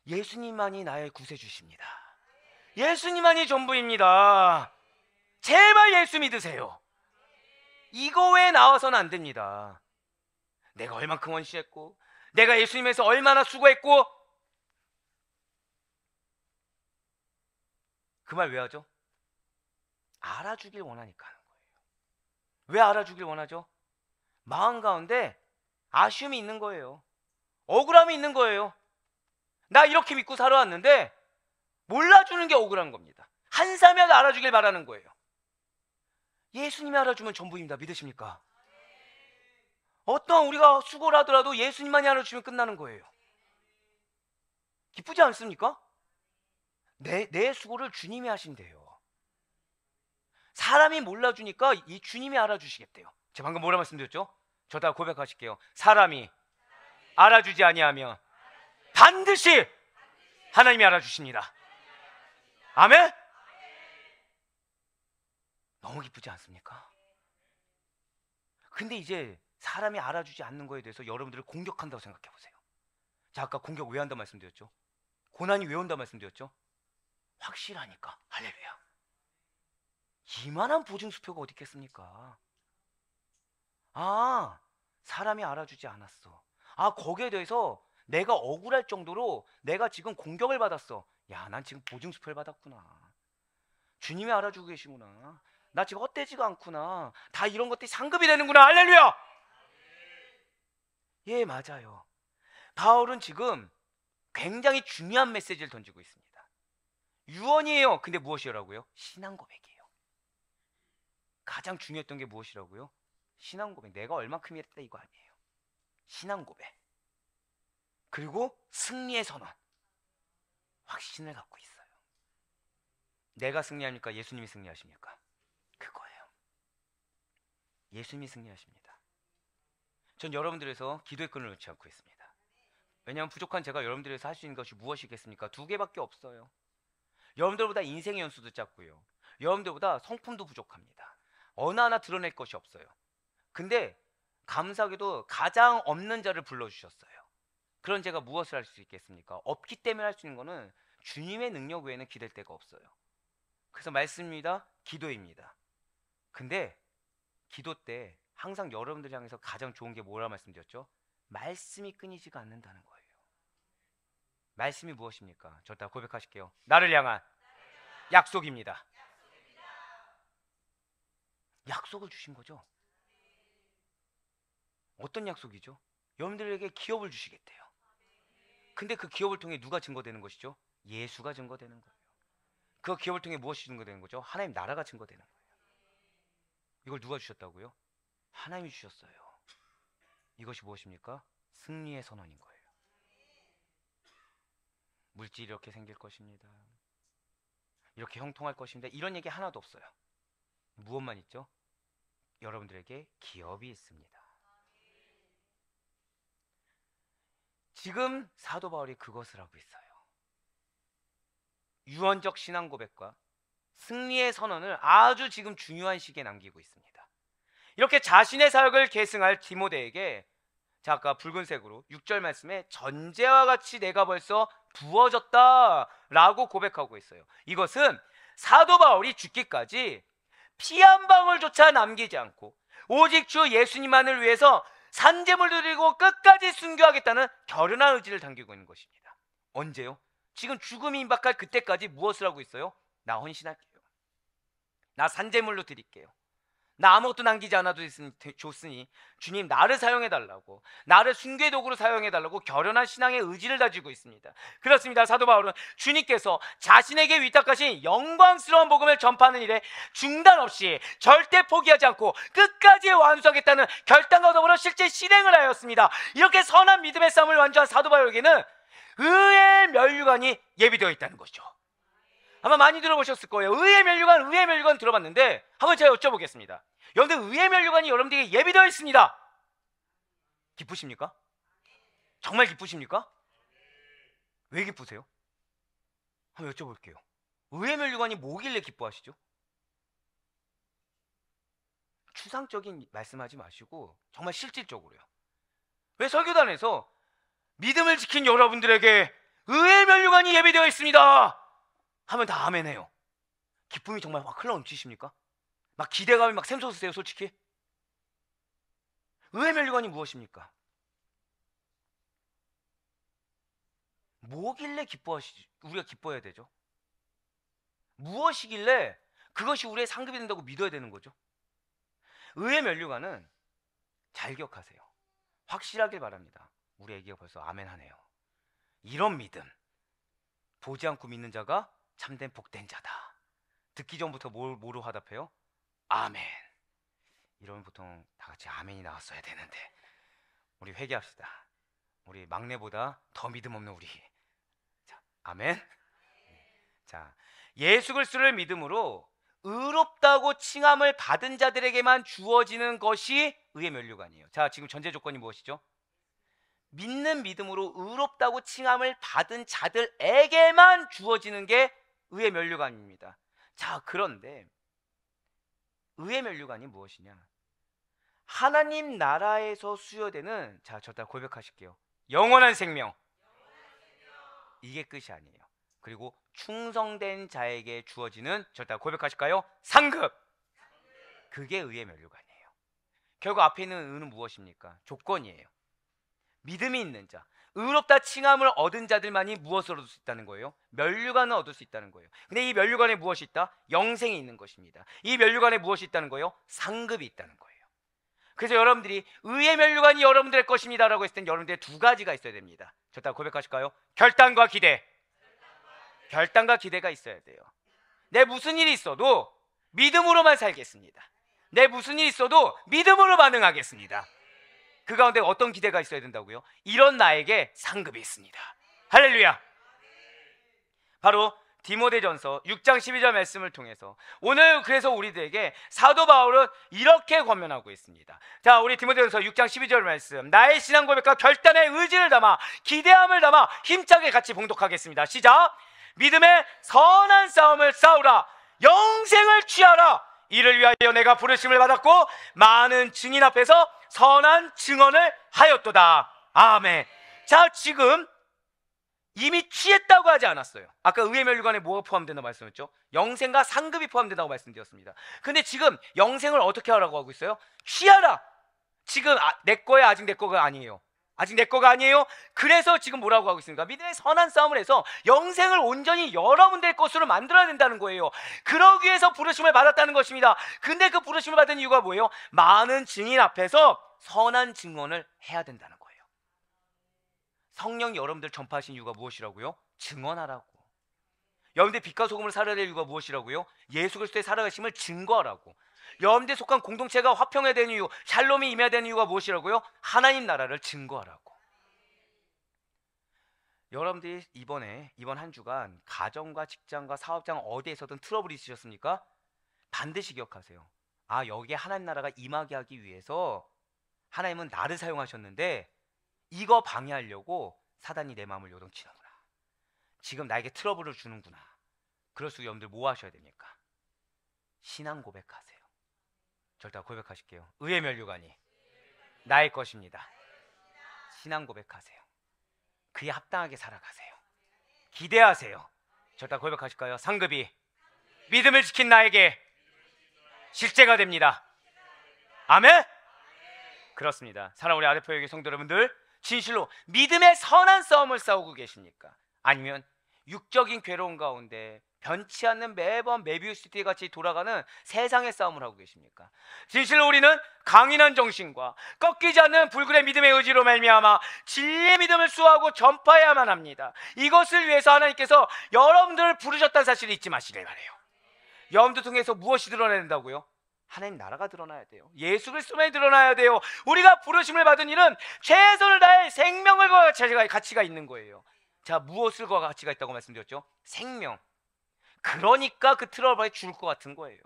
예수님만이 나의 구세주십니다. 예수님만이 전부입니다. 제발 예수 믿으세요. 이거 외에 나와서는 안 됩니다. 내가 얼만큼 헌신했고, 내가 예수님에서 얼마나 수고했고. 그 말 왜 하죠? 알아주길 원하니까 하는 거예요. 왜 알아주길 원하죠? 마음 가운데 아쉬움이 있는 거예요. 억울함이 있는 거예요. 나 이렇게 믿고 살아왔는데 몰라주는 게 억울한 겁니다. 한사면 알아주길 바라는 거예요. 예수님이 알아주면 전부입니다. 믿으십니까? 어떤 우리가 수고를 하더라도 예수님만이 알아주면 끝나는 거예요. 기쁘지 않습니까? 내 수고를 주님이 하신대요. 사람이 몰라주니까 이 주님이 알아주시겠대요. 제가 방금 뭐라 말씀드렸죠? 저다 고백하실게요. 사람이 알아주지 아니하면 반드시 하나님이 알아주십니다. 아멘? 너무 기쁘지 않습니까? 근데 이제 사람이 알아주지 않는 거에 대해서 여러분들을 공격한다고 생각해 보세요. 자, 아까 공격 왜 한다 말씀드렸죠? 고난이 왜 온다 말씀드렸죠? 확실하니까. 할렐루야. 이만한 보증수표가 어디 있겠습니까? 아, 사람이 알아주지 않았어. 아, 거기에 대해서 내가 억울할 정도로 내가 지금 공격을 받았어. 야, 난 지금 보증수표를 받았구나. 주님이 알아주고 계시구나. 나 지금 헛되지가 않구나. 다 이런 것들이 상급이 되는구나. 할렐루야. 예, 맞아요. 바울은 지금 굉장히 중요한 메시지를 던지고 있습니다. 유언이에요. 근데 무엇이라고요? 신앙 고백이에요. 가장 중요했던 게 무엇이라고요? 신앙 고백. 내가 얼만큼 했다 이거 아니에요. 신앙 고백. 그리고 승리의 선언. 확신을 갖고 있어요. 내가 승리합니까? 예수님이 승리하십니까? 그거예요. 예수님이 승리하십니다. 전 여러분들에서 기도의 끈을 놓지 않고 있습니다. 왜냐하면 부족한 제가 여러분들에서 할 수 있는 것이 무엇이겠습니까? 2개밖에 없어요. 여러분들보다 인생의 연수도 짧고요. 여러분들보다 성품도 부족합니다. 어느 하나 드러낼 것이 없어요. 근데 감사하게도 가장 없는 자를 불러주셨어요. 그런 제가 무엇을 할 수 있겠습니까? 없기 때문에 할 수 있는 거는 주님의 능력 외에는 기댈 데가 없어요. 그래서 말씀입니다. 기도입니다. 근데 기도 때 항상 여러분들 향해서 가장 좋은 게 뭐라 말씀드렸죠? 말씀이 끊이지가 않는다는 거예요. 말씀이 무엇입니까? 저 다 고백하실게요. 나를 향한 약속입니다. 약속을 주신 거죠. 어떤 약속이죠? 여러분들에게 기업을 주시겠대요. 근데 그 기업을 통해 누가 증거되는 것이죠? 예수가 증거되는 거예요. 그 기업을 통해 무엇이 증거되는 거죠? 하나님 나라가 증거되는 거예요. 이걸 누가 주셨다고요? 하나님이 주셨어요. 이것이 무엇입니까? 승리의 선언인 거예요. 물질이 이렇게 생길 것입니다. 이렇게 형통할 것입니다. 이런 얘기 하나도 없어요. 무엇만 있죠? 여러분들에게 기업이 있습니다. 지금 사도 바울이 그것을 하고 있어요. 유언적 신앙 고백과 승리의 선언을 아주 지금 중요한 시기에 남기고 있습니다. 이렇게 자신의 사역을 계승할 디모데에게, 자, 아까 붉은색으로 6절 말씀에 전제와 같이 내가 벌써 부어졌다라고 고백하고 있어요. 이것은 사도 바울이 죽기까지 피 한 방울조차 남기지 않고 오직 주 예수님만을 위해서 산재물을 드리고 끝까지 순교하겠다는 결연한 의지를 담기고 있는 것입니다. 언제요? 지금 죽음이 임박할 그때까지 무엇을 하고 있어요? 나 헌신할게요. 나 산재물로 드릴게요. 나 아무것도 남기지 않아도 좋으니 주님 나를 사용해달라고, 나를 숭배도구로 사용해달라고 결연한 신앙의 의지를 가지고 있습니다. 그렇습니다. 사도 바울은 주님께서 자신에게 위탁하신 영광스러운 복음을 전파하는 일에 중단 없이 절대 포기하지 않고 끝까지 완수하겠다는 결단과 더불어 실제 실행을 하였습니다. 이렇게 선한 믿음의 싸움을 완주한 사도 바울에게는 의의 면류관이 예비되어 있다는 것이죠. 아마 많이 들어보셨을 거예요. 의의 면류관 들어봤는데 한번 제가 여쭤보겠습니다. 여러분들 의의 면류관이 여러분들에게 예비되어 있습니다. 기쁘십니까? 정말 기쁘십니까? 왜 기쁘세요? 한번 여쭤볼게요. 의의 면류관이 뭐길래 기뻐하시죠? 추상적인 말씀하지 마시고 정말 실질적으로요. 왜 설교단에서 믿음을 지킨 여러분들에게 의의 면류관이 예비되어 있습니다 하면 다 아멘해요. 기쁨이 정말 막 흘러넘치십니까? 막 기대감이 막 샘솟으세요, 솔직히? 의의 면류관이 무엇입니까? 뭐길래 우리가 기뻐해야 되죠? 무엇이길래 그것이 우리의 상급이 된다고 믿어야 되는 거죠? 의의 면류관은 잘 기억하세요. 확실하길 바랍니다. 우리 애기가 벌써 아멘 하네요. 이런 믿음, 보지 않고 믿는 자가 참된 복된 자다. 듣기 전부터 뭐로 화답해요? 아멘. 이러면 보통 다 같이 아멘이 나왔어야 되는데 우리 회개합시다. 우리 막내보다 더 믿음 없는 우리. 자, 아멘. 자, 예수 그리스도를 믿음으로 의롭다고 칭함을 받은 자들에게만 주어지는 것이 의의 면류관이에요. 자, 지금 전제 조건이 무엇이죠? 믿는 믿음으로 의롭다고 칭함을 받은 자들에게만 주어지는 게 의의 면류관입니다. 자, 그런데 의의 면류관이 무엇이냐? 하나님 나라에서 수여되는, 자, 저다 고백하실게요. 영원한 생명. 이게 끝이 아니에요. 그리고 충성된 자에게 주어지는, 저다 고백하실까요? 상급. 그게 의의 면류관이에요. 결국 앞에 있는 의는 무엇입니까? 조건이에요. 믿음이 있는 자, 의롭다 칭함을 얻은 자들만이 무엇을 얻을 수 있다는 거예요? 면류관을 얻을 수 있다는 거예요. 근데 이 면류관에 무엇이 있다? 영생이 있는 것입니다. 이 면류관에 무엇이 있다는 거예요? 상급이 있다는 거예요. 그래서 여러분들이 의의 면류관이 여러분들의 것입니다 라고 했을 땐 여러분들의 두 가지가 있어야 됩니다. 저 다 고백하실까요? 결단과 기대. 결단과 기대가 있어야 돼요. 내 무슨 일이 있어도 믿음으로만 살겠습니다. 내 무슨 일이 있어도 믿음으로 반응하겠습니다. 그 가운데 어떤 기대가 있어야 된다고요? 이런 나에게 상급이 있습니다. 할렐루야. 바로 디모데전서 6장 12절 말씀을 통해서 오늘 그래서 우리들에게 사도 바울은 이렇게 권면하고 있습니다. 자, 우리 디모데전서 6장 12절 말씀, 나의 신앙 고백과 결단의 의지를 담아 기대함을 담아 힘차게 같이 봉독하겠습니다. 시작. 믿음의 선한 싸움을 싸우라. 영생을 취하라. 이를 위하여 내가 부르심을 받았고 많은 증인 앞에서 선한 증언을 하였도다. 아멘. 자, 지금 이미 취했다고 하지 않았어요. 아까 의의 면류관에 뭐가 포함된다고 말씀했죠? 영생과 상급이 포함된다고 말씀드렸습니다. 근데 지금 영생을 어떻게 하라고 하고 있어요? 취하라. 지금 내 거야, 아직 내 거가 아니에요. 아직 내 거가 아니에요. 그래서 지금 뭐라고 하고 있습니까? 믿음의 선한 싸움을 해서 영생을 온전히 여러분들의 것으로 만들어야 된다는 거예요. 그러기 위해서 부르심을 받았다는 것입니다. 근데 그 부르심을 받은 이유가 뭐예요? 많은 증인 앞에서 선한 증언을 해야 된다는 거예요. 성령이 여러분들 전파하신 이유가 무엇이라고요? 증언하라고. 여러분들 빛과 소금을 살아야 될 이유가 무엇이라고요? 예수 그리스도의 살아가심을 증거하라고. 여러분들 속한 공동체가 화평해야 되는 이유, 샬롬이 임해야 되는 이유가 무엇이라고요? 하나님 나라를 증거하라고. 여러분들이 이번 한 주간 가정과 직장과 사업장 어디에서든 트러블이 있으셨습니까? 반드시 기억하세요. 아, 여기에 하나님 나라가 임하게 하기 위해서 하나님은 나를 사용하셨는데 이거 방해하려고 사단이 내 마음을 요동치는구나. 지금 나에게 트러블을 주는구나. 그럴수록 여러분들 뭐 하셔야 됩니까? 신앙 고백하세요. 절대 고백하실게요. 의의 면류관이 나의 것입니다. 신앙 고백하세요. 그에 합당하게 살아가세요. 기대하세요. 절대 고백하실까요? 상급이 믿음을 지킨 나에게 실제가 됩니다. 아멘? 그렇습니다. 사랑하는 우리 아르포여기 성도 여러분들, 진실로 믿음의 선한 싸움을 싸우고 계십니까? 아니면 육적인 괴로움 가운데 변치 않는 매번 메비우스 띠 같이 돌아가는 세상의 싸움을 하고 계십니까? 진실로 우리는 강인한 정신과 꺾이지 않는 불굴의 믿음의 의지로 말미암아 진리의 믿음을 수호하고 전파해야만 합니다. 이것을 위해서 하나님께서 여러분들을 부르셨다는 사실을 잊지 마시길 바라요. 여러분들 통해서 무엇이 드러나야 된다고요? 하나님 나라가 드러나야 돼요. 예수 그리스도만이 드러나야 돼요. 우리가 부르심을 받은 일은 최선을 다해 생명을 과 가치가 있는 거예요. 자, 무엇을 과 가치가 있다고 말씀드렸죠? 생명. 그러니까 그 트러블에 죽을 것 같은 거예요.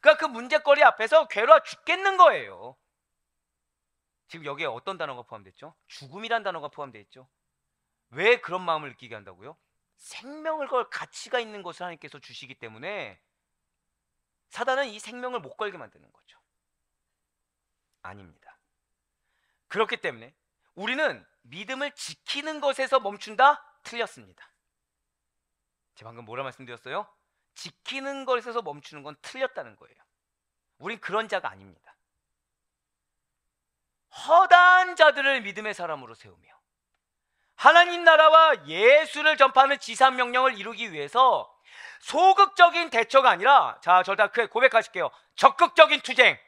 그러니까 그 문제거리 앞에서 괴로워 죽겠는 거예요. 지금 여기에 어떤 단어가 포함됐죠? 죽음이란 단어가 포함되어 있죠. 왜 그런 마음을 느끼게 한다고요? 생명을 걸 가치가 있는 것을 하나님께서 주시기 때문에 사단은 이 생명을 못 걸게 만드는 거죠. 아닙니다. 그렇기 때문에 우리는 믿음을 지키는 것에서 멈춘다? 틀렸습니다. 제가 방금 뭐라 말씀드렸어요? 지키는 것에서 멈추는 건 틀렸다는 거예요. 우린 그런 자가 아닙니다. 허다한 자들을 믿음의 사람으로 세우며 하나님 나라와 예수를 전파하는 지상명령을 이루기 위해서 소극적인 대처가 아니라, 자, 저 다 고백하실게요. 적극적인 투쟁.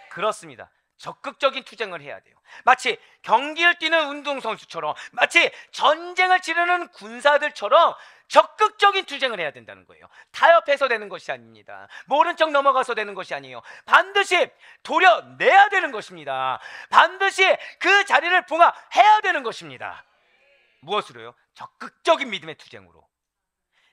그렇습니다. 적극적인 투쟁을 해야 돼요. 마치 경기를 뛰는 운동선수처럼, 마치 전쟁을 치르는 군사들처럼 적극적인 투쟁을 해야 된다는 거예요. 타협해서 되는 것이 아닙니다. 모른 척 넘어가서 되는 것이 아니에요. 반드시 도려내야 되는 것입니다. 반드시 그 자리를 봉합해야 되는 것입니다. 무엇으로요? 적극적인 믿음의 투쟁으로.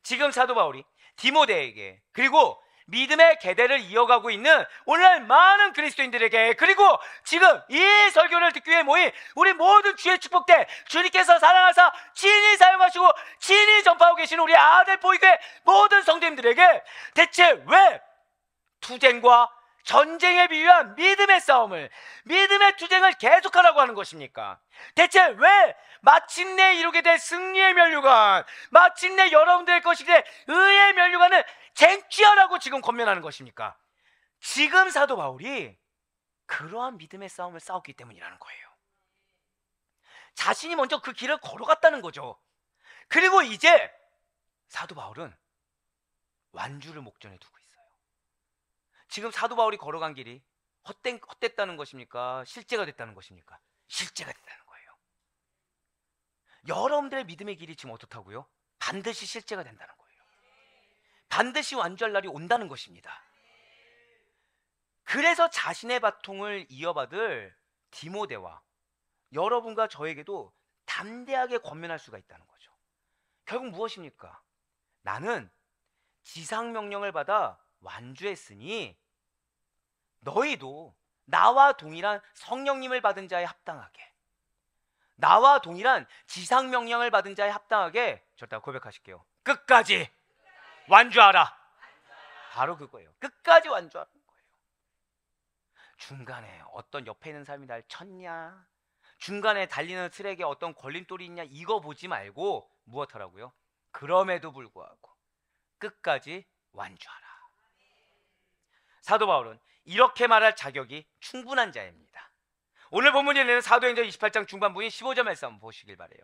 지금 사도 바울이 디모데에게, 그리고 믿음의 계대를 이어가고 있는 오늘날 많은 그리스도인들에게, 그리고 지금 이 설교를 듣기 위해 모인 우리 모든 주의 축복대 주님께서 사랑하사 친히 사용하시고 친히 전파하고 계신 우리 아들 보이교회 모든 성도님들에게 대체 왜 투쟁과 전쟁에 비유한 믿음의 싸움을, 믿음의 투쟁을 계속하라고 하는 것입니까? 대체 왜 마침내 이루게 될 승리의 면류관, 마침내 여러분들의 것이 될 의의 면류관을 쟁취하라고 지금 권면하는 것입니까? 지금 사도 바울이 그러한 믿음의 싸움을 싸웠기 때문이라는 거예요. 자신이 먼저 그 길을 걸어갔다는 거죠. 그리고 이제 사도 바울은 완주를 목전에 두고 있어요. 지금 사도 바울이 걸어간 길이 헛됐다는 것입니까? 실제가 됐다는 것입니까? 실제가 됐다는 거예요. 여러분들의 믿음의 길이 지금 어떻다고요? 반드시 실제가 된다는 거예요. 반드시 완주할 날이 온다는 것입니다. 그래서 자신의 바통을 이어받을 디모데와 여러분과 저에게도 담대하게 권면할 수가 있다는 거죠. 결국 무엇입니까? 나는 지상명령을 받아 완주했으니 너희도 나와 동일한 성령님을 받은 자에 합당하게, 나와 동일한 지상명령을 받은 자에 합당하게, 저따 고백하실게요. 끝까지 완주하라. 바로 그거예요. 끝까지 완주하는 거예요. 중간에 어떤 옆에 있는 사람이 날 쳤냐, 중간에 달리는 트랙에 어떤 걸림돌이 있냐, 이거 보지 말고 무엇하라고요? 그럼에도 불구하고 끝까지 완주하라. 사도 바울은 이렇게 말할 자격이 충분한 자입니다. 오늘 본문에 있는 사도행전 28장 중반부인 15절 말씀 한번 보시길 바라요.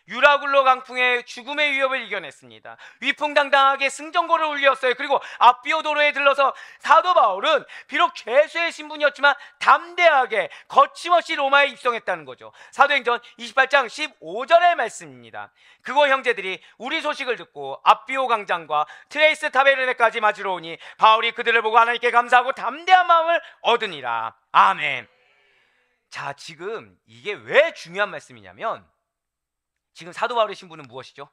유라굴로 강풍의 죽음의 위협을 이겨냈습니다. 위풍당당하게 승전고를 울렸어요. 그리고 아비오도로에 들러서 사도 바울은 비록 죄수의 신분이었지만 담대하게 거침없이 로마에 입성했다는 거죠. 사도행전 28장 15절의 말씀입니다. 그거 형제들이 우리 소식을 듣고 아비오 광장과 트레이스 타베르네까지 맞으러 오니 바울이 그들을 보고 하나님께 감사하고 담대한 마음을 얻으니라. 아멘. 자, 지금 이게 왜 중요한 말씀이냐면, 지금 사도 바울의 신분은 무엇이죠?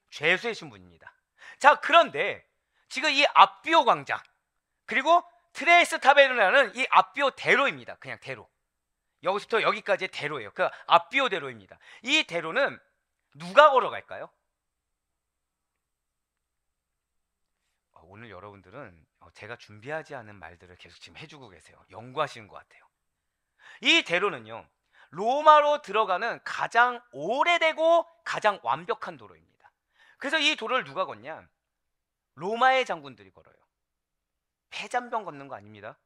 죄수의 신분입니다. 자, 그런데 지금 이 아비오 광장, 그리고 트레이스 타베르나는 이 아비오 대로입니다. 그냥 대로. 여기서부터 여기까지의 대로예요. 그 아비오 대로입니다. 이 대로는 누가 걸어갈까요? 오늘 여러분들은 제가 준비하지 않은 말들을 계속 지금 해주고 계세요. 연구하시는 것 같아요. 이 대로는요, 로마로 들어가는 가장 오래되고 가장 완벽한 도로입니다. 그래서 이 도로를 누가 걷냐? 로마의 장군들이 걸어요. 패잔병 걷는 거 아닙니다.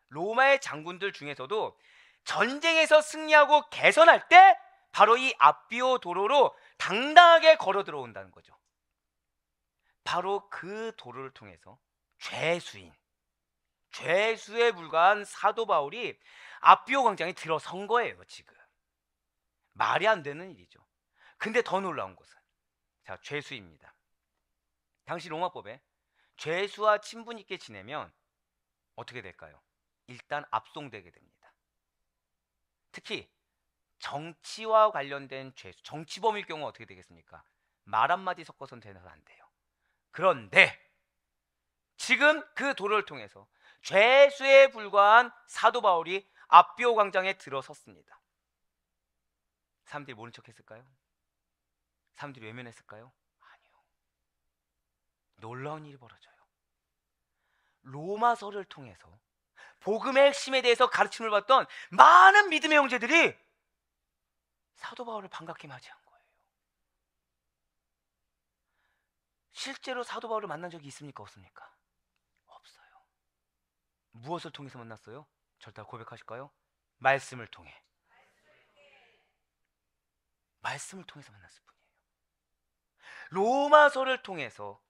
로마의 장군들 중에서도 전쟁에서 승리하고 개선할 때 바로 이 아비오 도로로 당당하게 걸어 들어온다는 거죠. 바로 그 도를 통해서 죄수에 불과한 사도 바울이 아비오 광장에 들어선 거예요. 지금 말이 안 되는 일이죠. 근데 더 놀라운 것은, 자, 죄수입니다. 당시 로마법에 죄수와 친분 있게 지내면 어떻게 될까요? 일단 압송되게 됩니다. 특히 정치와 관련된 죄수, 정치범일 경우 어떻게 되겠습니까? 말 한마디 섞어서는 되는 안 돼요. 그런데 지금 그 도를 통해서 죄수에 불과한 사도 바울이 아비오 광장에 들어섰습니다. 사람들이 모른 척 했을까요? 사람들이 외면했을까요? 아니요. 놀라운 일이 벌어져요. 로마서를 통해서 복음의 핵심에 대해서 가르침을 받던 많은 믿음의 형제들이 사도 바울을 반갑게 맞이한 거예요. 실제로 사도 바울을 만난 적이 있습니까? 없습니까? 없어요. 무엇을 통해서 만났어요? 절대 고백하실까요? 말씀을 통해. 말씀을 통해서 만났을 뿐이에요. 로마서를 통해서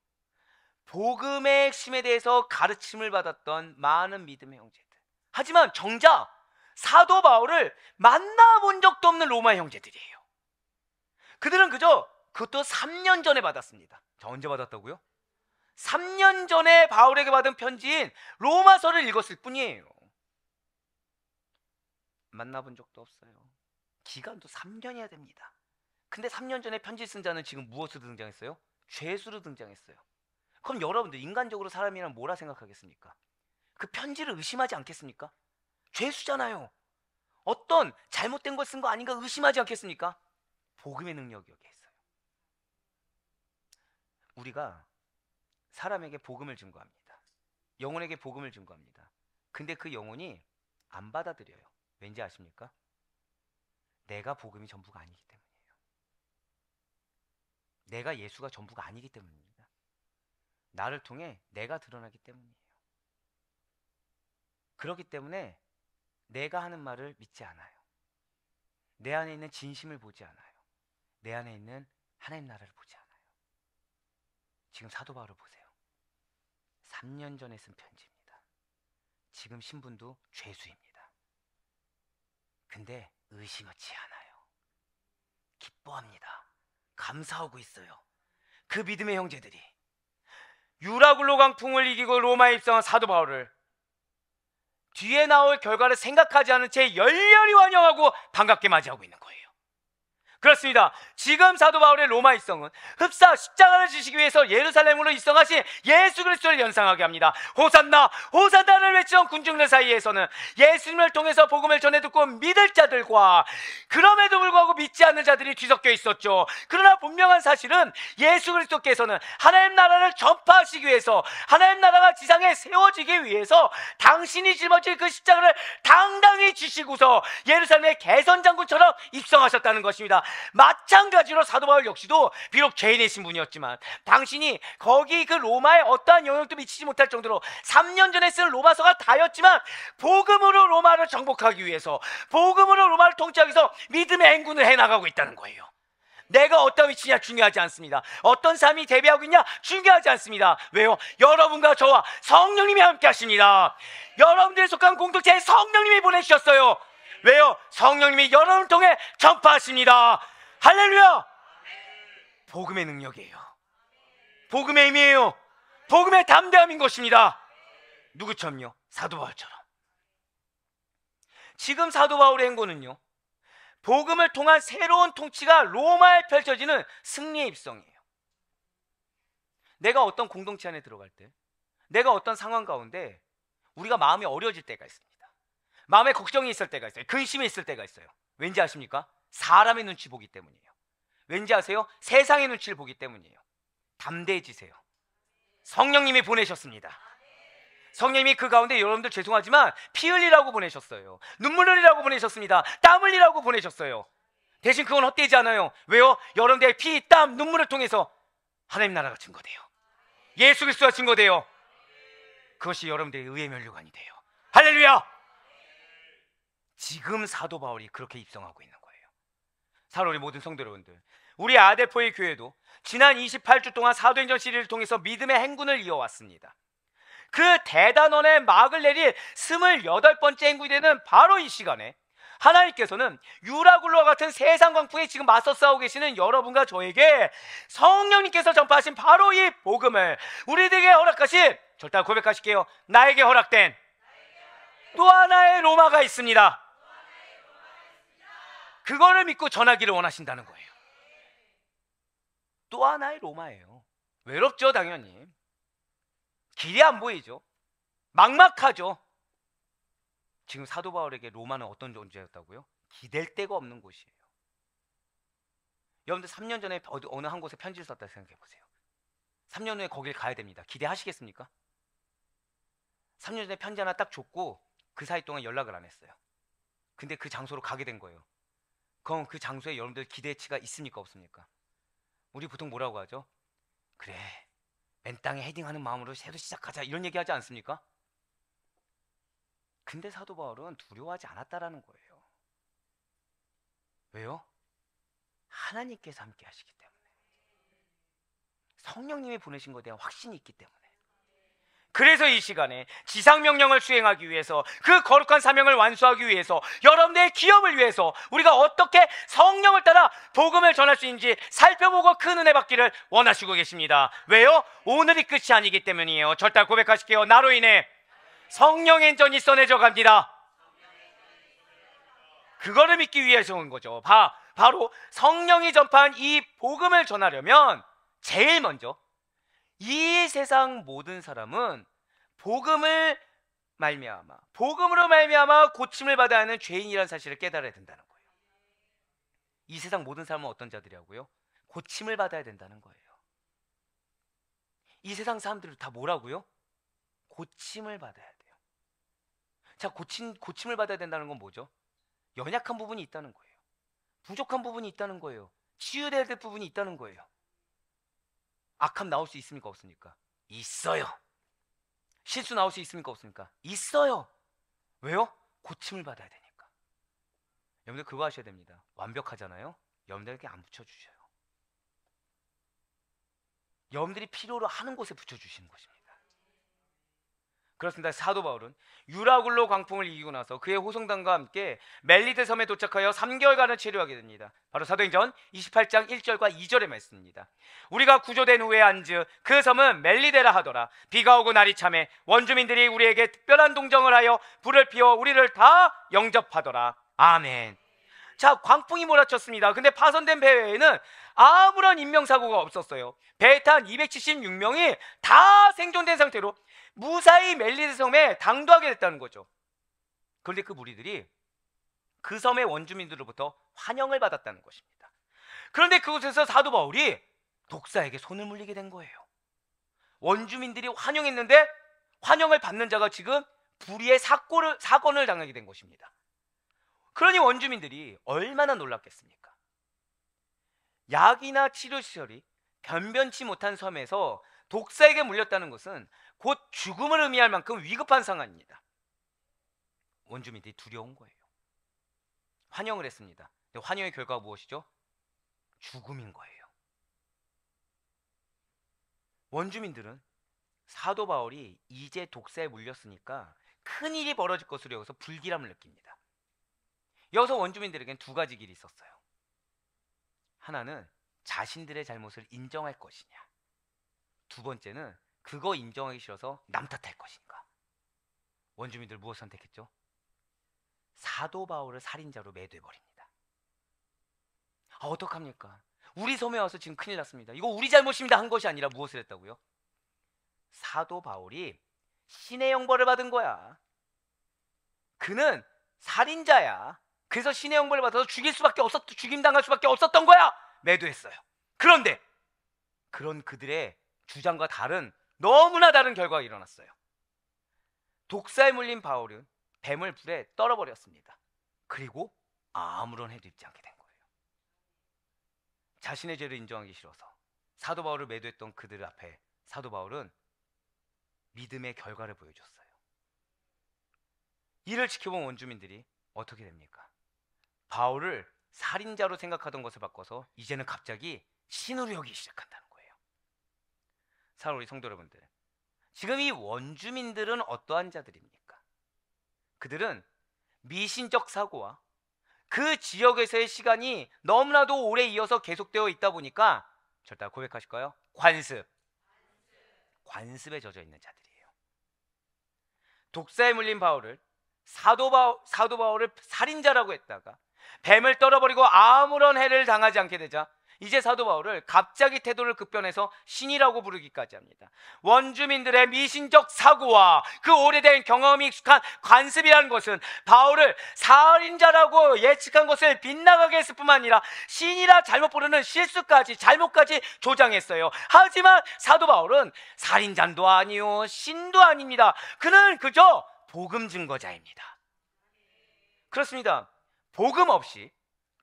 복음의 핵심에 대해서 가르침을 받았던 많은 믿음의 형제들. 하지만 정작 사도 바울을 만나본 적도 없는 로마 형제들이에요. 그들은 그것도 3년 전에 받았습니다. 자, 언제 받았다고요? 3년 전에 바울에게 받은 편지인 로마서를 읽었을 뿐이에요. 만나본 적도 없어요. 기간도 3년이어야 됩니다. 근데 3년 전에 편지 쓴 자는 지금 무엇으로 등장했어요? 죄수로 등장했어요. 그럼 여러분들 인간적으로 사람이란 뭐라 생각하겠습니까? 그 편지를 의심하지 않겠습니까? 죄수잖아요. 어떤 잘못된 걸 쓴 거 아닌가 의심하지 않겠습니까? 복음의 능력이 여기에 있어요. 우리가 사람에게 복음을 증거합니다. 영혼에게 복음을 증거합니다. 근데 그 영혼이 안 받아들여요. 왠지 아십니까? 내가 복음이 전부가 아니기 때문이에요. 내가 예수가 전부가 아니기 때문입니다. 나를 통해 내가 드러나기 때문이에요. 그렇기 때문에 내가 하는 말을 믿지 않아요. 내 안에 있는 진심을 보지 않아요. 내 안에 있는 하나님 나라를 보지 않아요. 지금 사도 바울을 보세요. 3년 전에 쓴 편지입니다. 지금 신분도 죄수입니다. 근데 의심하지 않아요. 기뻐합니다. 감사하고 있어요. 그 믿음의 형제들이 유라굴로 강풍을 이기고 로마에 입성한 사도 바울을 뒤에 나올 결과를 생각하지 않은 채 열렬히 환영하고 반갑게 맞이하고 있는 거예요. 그렇습니다. 지금 사도 바울의 로마 입성은 흡사 십자가를 지시기 위해서 예루살렘으로 입성하신 예수 그리스도를 연상하게 합니다. 호산나 호산나를 외치던 군중들 사이에서는 예수님을 통해서 복음을 전해 듣고 믿을 자들과 그럼에도 불구하고 믿지 않는 자들이 뒤섞여 있었죠. 그러나 분명한 사실은 예수 그리스도께서는 하나님 나라를 전파하시기 위해서, 하나님 나라가 지상에 세워지기 위해서 당신이 짊어질 그 십자가를 당당히 지시고서 예루살렘의 개선장군처럼 입성하셨다는 것입니다. 마찬가지로 사도 바울 역시도 비록 죄인의 신분이었지만 당신이 거기 그 로마에 어떠한 영향도 미치지 못할 정도로 3년 전에 쓴 로마서가 다였지만 복음으로 로마를 정복하기 위해서, 복음으로 로마를 통치하기 위해서 믿음의 행군을 해나가고 있다는 거예요. 내가 어떤 위치냐 중요하지 않습니다. 어떤 삶이 대비하고 있냐 중요하지 않습니다. 왜요? 여러분과 저와 성령님이 함께 하십니다. 여러분들에 속한 공동체에 성령님이 보내주셨어요. 왜요? 성령님이 여러분을 통해 전파하십니다. 할렐루야! 복음의 능력이에요. 복음의 힘이에요. 복음의 담대함인 것입니다. 누구처럼요? 사도 바울처럼. 지금 사도 바울의 행보는요, 복음을 통한 새로운 통치가 로마에 펼쳐지는 승리의 입성이에요. 내가 어떤 공동체 안에 들어갈 때, 내가 어떤 상황 가운데 우리가 마음이 어려워질 때가 있습니다. 마음에 걱정이 있을 때가 있어요. 근심이 있을 때가 있어요. 왠지 아십니까? 사람의 눈치 보기 때문이에요. 왠지 아세요? 세상의 눈치를 보기 때문이에요. 담대해지세요. 성령님이 보내셨습니다. 성령님이 그 가운데 여러분들 죄송하지만 피 흘리라고 보내셨어요. 눈물 흘리라고 보내셨습니다. 땀 흘리라고 보내셨어요. 대신 그건 헛되지 않아요. 왜요? 여러분들의 피, 땀, 눈물을 통해서 하나님 나라가 증거돼요. 예수 그리스도가 증거돼요. 그것이 여러분들의 의의 면류관이 돼요. 할렐루야! 지금 사도 바울이 그렇게 입성하고 있는 거예요. 사랑하는 우리 모든 성도 여러분들, 우리 아델포의 교회도 지난 28주 동안 사도행전 시리즈를 통해서 믿음의 행군을 이어왔습니다. 그 대단원의 막을 내릴 28번째 행군이 되는 바로 이 시간에 하나님께서는 유라굴로와 같은 세상 광풍에 지금 맞서 싸우고 계시는 여러분과 저에게 성령님께서 전파하신 바로 이 복음을 우리들에게 허락하신, 절대 고백하실게요, 나에게 허락된 또 하나의 로마가 있습니다. 그거를 믿고 전하기를 원하신다는 거예요. 또 하나의 로마예요. 외롭죠, 당연히. 길이 안 보이죠. 막막하죠. 지금 사도 바울에게 로마는 어떤 존재였다고요? 기댈 데가 없는 곳이에요. 여러분들 3년 전에 어느 한 곳에 편지를 썼다 생각해 보세요. 3년 후에 거길 가야 됩니다. 기대하시겠습니까? 3년 전에 편지 하나 딱 줬고 그 사이 동안 연락을 안 했어요. 근데 그 장소로 가게 된 거예요. 그럼 그 장소에 여러분들 기대치가 있습니까, 없습니까? 우리 보통 뭐라고 하죠? 그래, 맨 땅에 헤딩하는 마음으로 새로 시작하자, 이런 얘기 하지 않습니까? 근데 사도 바울은 두려워하지 않았다라는 거예요. 왜요? 하나님께서 함께 하시기 때문에, 성령님이 보내신 것에 대한 확신이 있기 때문에. 그래서 이 시간에 지상명령을 수행하기 위해서, 그 거룩한 사명을 완수하기 위해서, 여러분들의 기업을 위해서 우리가 어떻게 성령을 따라 복음을 전할 수 있는지 살펴보고 큰 은혜 받기를 원하시고 계십니다. 왜요? 오늘이 끝이 아니기 때문이에요. 절대 고백하실게요. 나로 인해 성령의 전이 써내져 갑니다. 그거를 믿기 위해서 온 거죠. 바로 성령이 전파한 이 복음을 전하려면 제일 먼저 이 세상 모든 사람은 복음으로 말미암아 고침을 받아야 하는 죄인이라는 사실을 깨달아야 된다는 거예요. 이 세상 모든 사람은 어떤 자들이라고요? 고침을 받아야 된다는 거예요. 이 세상 사람들은 다 뭐라고요? 고침을 받아야 돼요. 자, 고침을 받아야 된다는 건 뭐죠? 연약한 부분이 있다는 거예요. 부족한 부분이 있다는 거예요. 치유돼야 될 부분이 있다는 거예요. 악함 나올 수 있습니까, 없습니까? 있어요. 실수 나올 수 있습니까, 없습니까? 있어요. 왜요? 고침을 받아야 되니까. 여러분들 그거 하셔야 됩니다. 완벽하잖아요. 여러분들에게 안 붙여주셔요. 여러분들이 필요로 하는 곳에 붙여주시는 것입니다. 그렇습니다. 사도 바울은 유라굴로 광풍을 이기고 나서 그의 호송단과 함께 멜리데 섬에 도착하여 3개월간을 체류하게 됩니다. 바로 사도행전 28장 1절과 2절의 말씀입니다. 우리가 구조된 후에 안즈 그 섬은 멜리데라 하더라. 비가 오고 날이 참해 원주민들이 우리에게 특별한 동정을 하여 불을 피워 우리를 다 영접하더라. 아멘. 자, 광풍이 몰아쳤습니다. 근데 파손된 배 외에는 아무런 인명사고가 없었어요. 배에 탄 276명이 다 생존된 상태로 무사히 멜리데 섬에 당도하게 됐다는 거죠. 그런데 그 무리들이 그 섬의 원주민들로부터 환영을 받았다는 것입니다. 그런데 그곳에서 사도 바울이 독사에게 손을 물리게 된 거예요. 원주민들이 환영했는데 환영을 받는 자가 지금 불의의 사건을 당하게 된 것입니다. 그러니 원주민들이 얼마나 놀랐겠습니까? 약이나 치료시설이 변변치 못한 섬에서 독사에게 물렸다는 것은 곧 죽음을 의미할 만큼 위급한 상황입니다. 원주민들이 두려운 거예요. 환영을 했습니다. 근데 환영의 결과가 무엇이죠? 죽음인 거예요. 원주민들은 사도 바울이 이제 독사에 물렸으니까 큰일이 벌어질 것으로 여기서 불길함을 느낍니다. 여기서 원주민들에겐 두 가지 길이 있었어요. 하나는 자신들의 잘못을 인정할 것이냐, 두 번째는 그거 인정하기 싫어서 남 탓할 것인가. 원주민들 무엇을 선택했죠? 사도 바울을 살인자로 매도해버립니다. 어떡합니까? 우리 섬에 와서 지금 큰일 났습니다. 이거 우리 잘못입니다 한 것이 아니라 무엇을 했다고요? 사도 바울이 신의 형벌을 받은 거야. 그는 살인자야. 그래서 신의 형벌을 받아서 죽임당할 수밖에 없었던 거야. 매도했어요. 그런데 그런 그들의 주장과 너무나 다른 결과가 일어났어요. 독사에 물린 바울은 뱀을 불에 떨어버렸습니다. 그리고 아무런 해도 입지 않게 된 거예요. 자신의 죄를 인정하기 싫어서 사도 바울을 매도했던 그들 앞에 사도 바울은 믿음의 결과를 보여줬어요. 이를 지켜본 원주민들이 어떻게 됩니까? 바울을 살인자로 생각하던 것을 바꿔서 이제는 갑자기 신으로 여기기 시작한다는 거예요. 사랑하는 우리 성도 여러분들, 지금 이 원주민들은 어떠한 자들입니까? 그들은 미신적 사고와 그 지역에서의 시간이 너무나도 오래 이어서 계속되어 있다 보니까 절대 고백하실까요? 관습에 젖어 있는 자들이에요. 독사에 물린 바울을 사도 바울을 살인자라고 했다가 뱀을 떨어버리고 아무런 해를 당하지 않게 되자 이제 사도 바울을 갑자기 태도를 급변해서 신이라고 부르기까지 합니다. 원주민들의 미신적 사고와 그 오래된 경험이 익숙한 관습이라는 것은 바울을 살인자라고 예측한 것을 빗나가게 했을 뿐만 아니라 신이라 잘못 부르는 실수까지 잘못까지 조장했어요. 하지만 사도 바울은 살인자도 아니요 신도 아닙니다. 그는 그저 복음 증거자입니다. 그렇습니다. 복음 없이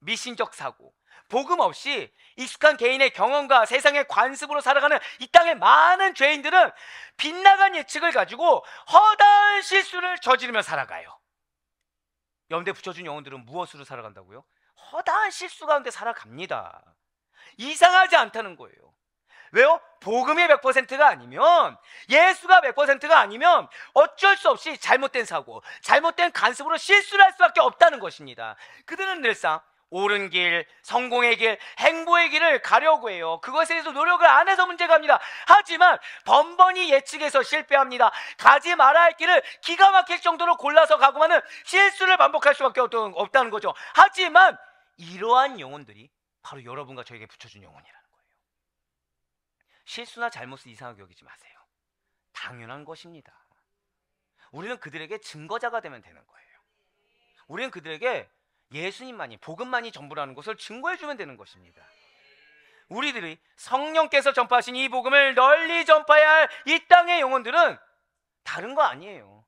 미신적 사고, 복음 없이 익숙한 개인의 경험과 세상의 관습으로 살아가는 이 땅의 많은 죄인들은 빗나간 예측을 가지고 허다한 실수를 저지르며 살아가요. 염두에 붙여준 영혼들은 무엇으로 살아간다고요? 허다한 실수 가운데 살아갑니다. 이상하지 않다는 거예요. 왜요? 복음이 100%가 아니면, 예수가 100%가 아니면 어쩔 수 없이 잘못된 사고, 잘못된 관습으로 실수를 할 수밖에 없다는 것입니다. 그들은 늘상 옳은 길, 성공의 길, 행복의 길을 가려고 해요. 그것에 대해서 노력을 안 해서 문제가 합니다. 하지만 번번이 예측해서 실패합니다. 가지 말아야 할 길을 기가 막힐 정도로 골라서 가고만은 실수를 반복할 수밖에 없다는 거죠. 하지만 이러한 영혼들이 바로 여러분과 저에게 붙여준 영혼이라는 거예요. 실수나 잘못을 이상하게 여기지 마세요. 당연한 것입니다. 우리는 그들에게 증거자가 되면 되는 거예요. 우리는 그들에게 예수님만이, 복음만이 전부라는 것을 증거해주면 되는 것입니다. 우리들이 성령께서 전파하신 이 복음을 널리 전파해야 할 이 땅의 영혼들은 다른 거 아니에요.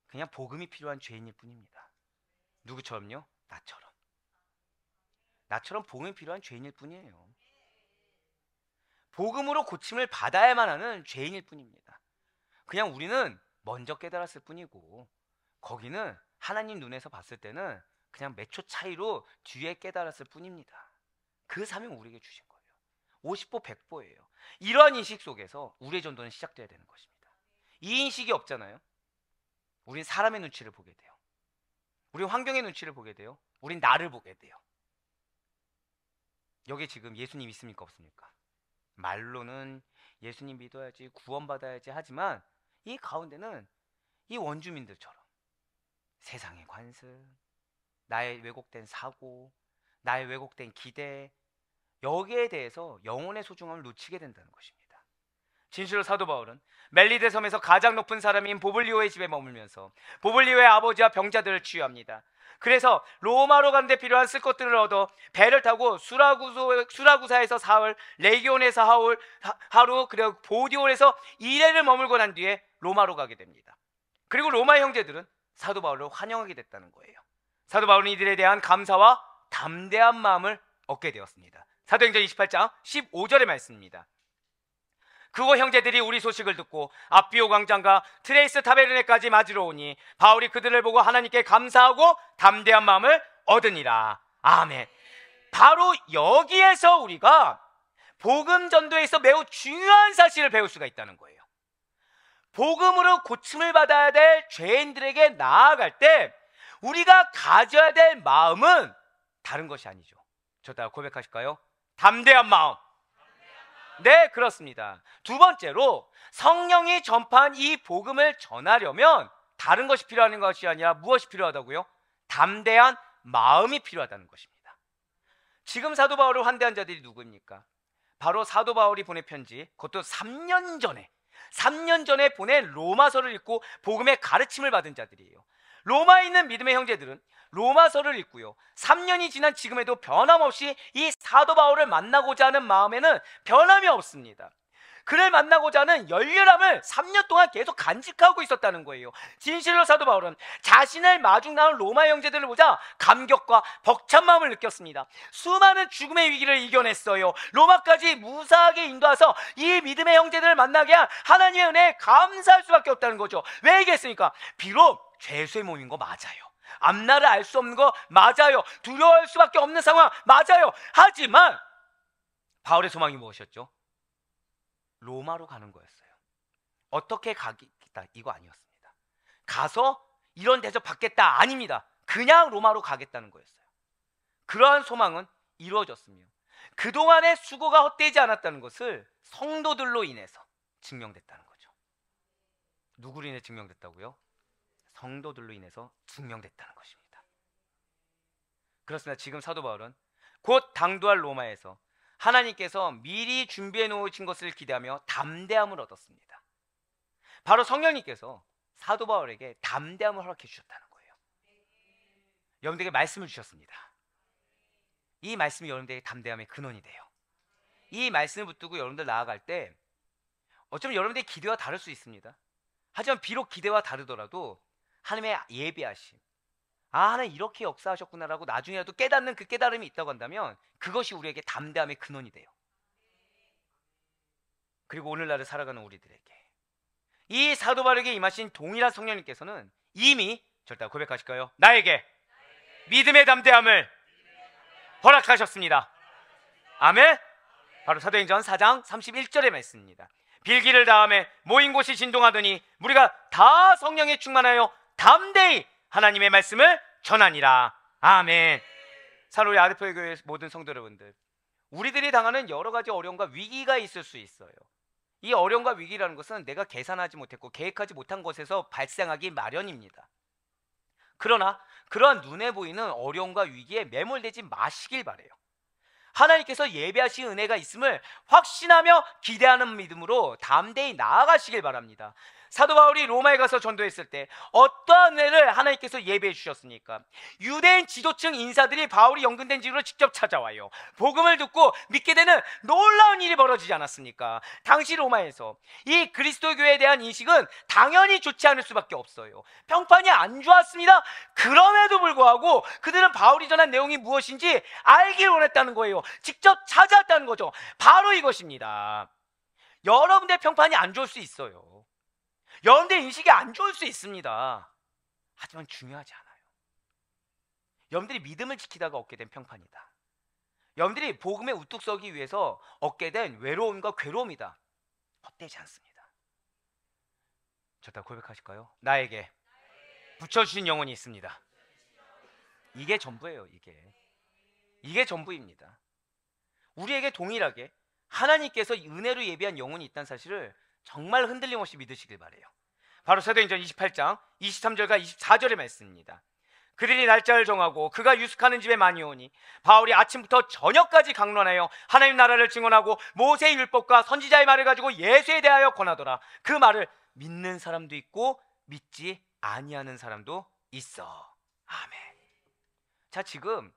그냥 복음이 필요한 죄인일 뿐입니다. 누구처럼요? 나처럼 복음이 필요한 죄인일 뿐이에요. 복음으로 고침을 받아야만 하는 죄인일 뿐입니다. 그냥 우리는 먼저 깨달았을 뿐이고, 거기는 하나님 눈에서 봤을 때는 그냥 몇 초 차이로 뒤에 깨달았을 뿐입니다. 그 사명 우리에게 주신 거예요. 50보 100보예요. 이러한 인식 속에서 우리의 전도는 시작돼야 되는 것입니다. 이 인식이 없잖아요. 우린 사람의 눈치를 보게 돼요. 우린 환경의 눈치를 보게 돼요. 우린 나를 보게 돼요. 여기 지금 예수님 있습니까 없습니까? 말로는 예수님 믿어야지, 구원받아야지 하지만 이 가운데는 이 원주민들처럼 세상의 관습, 나의 왜곡된 사고, 나의 왜곡된 기대, 여기에 대해서 영혼의 소중함을 놓치게 된다는 것입니다. 진실로 사도 바울은 멜리데 섬에서 가장 높은 사람인 보블리오의 집에 머물면서 보블리오의 아버지와 병자들을 치유합니다. 그래서 로마로 가는데 필요한 쓸 것들을 얻어 배를 타고 수라구사에서 사흘, 레기온에서 하루, 그리고 보디올에서 2일을 머물고 난 뒤에 로마로 가게 됩니다. 그리고 로마 형제들은 사도 바울을 환영하게 됐다는 거예요. 사도 바울은 이들에 대한 감사와 담대한 마음을 얻게 되었습니다. 사도행전 28장 15절의 말씀입니다. 그거 형제들이 우리 소식을 듣고 앞비오 광장과 트레이스 타베르네까지 맞으러 오니 바울이 그들을 보고 하나님께 감사하고 담대한 마음을 얻으니라. 아멘. 바로 여기에서 우리가 복음 전도에서 매우 중요한 사실을 배울 수가 있다는 거예요. 복음으로 고침을 받아야 될 죄인들에게 나아갈 때 우리가 가져야 될 마음은 다른 것이 아니죠. 저 따라 고백하실까요? 담대한 마음. 네, 그렇습니다. 두 번째로 성령이 전파한 이 복음을 전하려면 다른 것이 필요한 것이 아니라 무엇이 필요하다고요? 담대한 마음이 필요하다는 것입니다. 지금 사도 바울을 환대한 자들이 누구입니까? 바로 사도 바울이 보낸 편지, 그것도 3년 전에 보낸 로마서를 읽고 복음의 가르침을 받은 자들이에요. 로마에 있는 믿음의 형제들은 로마서를 읽고요, 3년이 지난 지금에도 변함없이 이 사도 바울을 만나고자 하는 마음에는 변함이 없습니다. 그를 만나고자 하는 열렬함을 3년 동안 계속 간직하고 있었다는 거예요. 진실로 사도 바울은 자신을 마중 나온 로마 형제들을 보자 감격과 벅찬 마음을 느꼈습니다. 수많은 죽음의 위기를 이겨냈어요. 로마까지 무사하게 인도해서 이 믿음의 형제들을 만나게 한 하나님의 은혜에 감사할 수밖에 없다는 거죠. 왜 얘기했습니까? 비록 죄수의 몸인 거 맞아요. 앞날을 알 수 없는 거 맞아요. 두려워할 수밖에 없는 상황 맞아요. 하지만 바울의 소망이 무엇이었죠? 로마로 가는 거였어요. 어떻게 가겠다 이거 아니었습니다. 가서 이런 대접 받겠다 아닙니다. 그냥 로마로 가겠다는 거였어요. 그러한 소망은 이루어졌으며 그동안의 수고가 헛되지 않았다는 것을 성도들로 인해서 증명됐다는 거죠. 누구로 인해 증명됐다고요? 성도들로 인해서 증명됐다는 것입니다. 그렇습니다. 지금 사도 바울은 곧 당도할 로마에서 하나님께서 미리 준비해 놓으신 것을 기대하며 담대함을 얻었습니다. 바로 성령님께서 사도 바울에게 담대함을 허락해 주셨다는 거예요. 여러분들에게 말씀을 주셨습니다. 이 말씀이 여러분들에게 담대함의 근원이 돼요. 이 말씀을 붙들고 여러분들 나아갈 때 어쩌면 여러분들의 기대와 다를 수 있습니다. 하지만 비록 기대와 다르더라도 하나님의 예비하심, 하나님 이렇게 역사하셨구나라고 나중에라도 깨닫는 그 깨달음이 있다고 한다면 그것이 우리에게 담대함의 근원이 돼요. 그리고 오늘날을 살아가는 우리들에게 이 사도 바울에게 임하신 동일한 성령님께서는 이미 절대 고백하실까요? 나에게 믿음의 담대함을 허락하셨습니다. 아멘. 바로 사도행전 4장 31절의 말씀입니다. 빌기를 다음에 모인 곳이 진동하더니 무리가 다 성령에 충만하여 담대히 하나님의 말씀을 전하니라. 아멘. 사로리 아르포의 교회 모든 성도 여러분들, 우리들이 당하는 여러 가지 어려움과 위기가 있을 수 있어요. 이 어려움과 위기라는 것은 내가 계산하지 못했고 계획하지 못한 것에서 발생하기 마련입니다. 그러나 그러한 눈에 보이는 어려움과 위기에 매몰되지 마시길 바래요. 하나님께서 예배하신 은혜가 있음을 확신하며 기대하는 믿음으로 담대히 나아가시길 바랍니다. 사도 바울이 로마에 가서 전도했을 때 어떠한 은혜를 하나님께서 예배해 주셨습니까? 유대인 지도층 인사들이 바울이 연근된 집으로 직접 찾아와요. 복음을 듣고 믿게 되는 놀라운 일이 벌어지지 않았습니까? 당시 로마에서 이 그리스도 교회에 대한 인식은 당연히 좋지 않을 수밖에 없어요. 평판이 안 좋았습니다. 그럼에도 불구하고 그들은 바울이 전한 내용이 무엇인지 알길 원했다는 거예요. 직접 찾아왔다는 거죠. 바로 이것입니다. 여러분들의 평판이 안 좋을 수 있어요. 여러분들의 인식이 안 좋을 수 있습니다. 하지만 중요하지 않아요. 여러분들이 믿음을 지키다가 얻게 된 평판이다. 여러분들이 복음에 우뚝 서기 위해서 얻게 된 외로움과 괴로움이다. 헛되지 않습니다. 저다 고백하실까요? 나에게 붙여주신 영혼이 있습니다. 이게 전부예요. 이게 전부입니다. 우리에게 동일하게 하나님께서 은혜로 예비한 영혼이 있다는 사실을 정말 흔들림 없이 믿으시길 바래요. 바로 사도행전 28장 23절과 24절의 말씀입니다. 그들이 날짜를 정하고 그가 유숙하는 집에 많이 오니 바울이 아침부터 저녁까지 강론하여 하나님 나라를 증언하고 모세의 율법과 선지자의 말을 가지고 예수에 대하여 권하더라. 그 말을 믿는 사람도 있고 믿지 아니하는 사람도 있어. 아멘. 자, 지금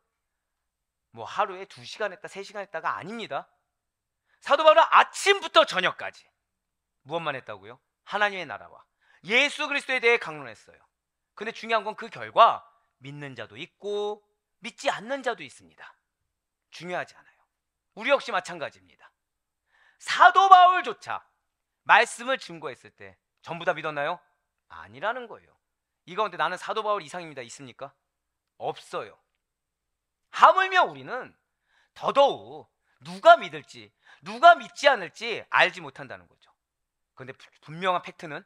뭐 하루에 2시간 했다 3시간 했다가 아닙니다. 사도 바울은 아침부터 저녁까지 무엇만 했다고요? 하나님의 나라와 예수 그리스도에 대해 강론했어요. 근데 중요한 건 그 결과 믿는 자도 있고 믿지 않는 자도 있습니다. 중요하지 않아요. 우리 역시 마찬가지입니다. 사도 바울조차 말씀을 증거했을 때 전부 다 믿었나요? 아니라는 거예요. 이 가운데 나는 사도 바울 이상입니다. 있습니까? 없어요. 하물며 우리는 더더욱 누가 믿을지 누가 믿지 않을지 알지 못한다는 거죠. 그런데 분명한 팩트는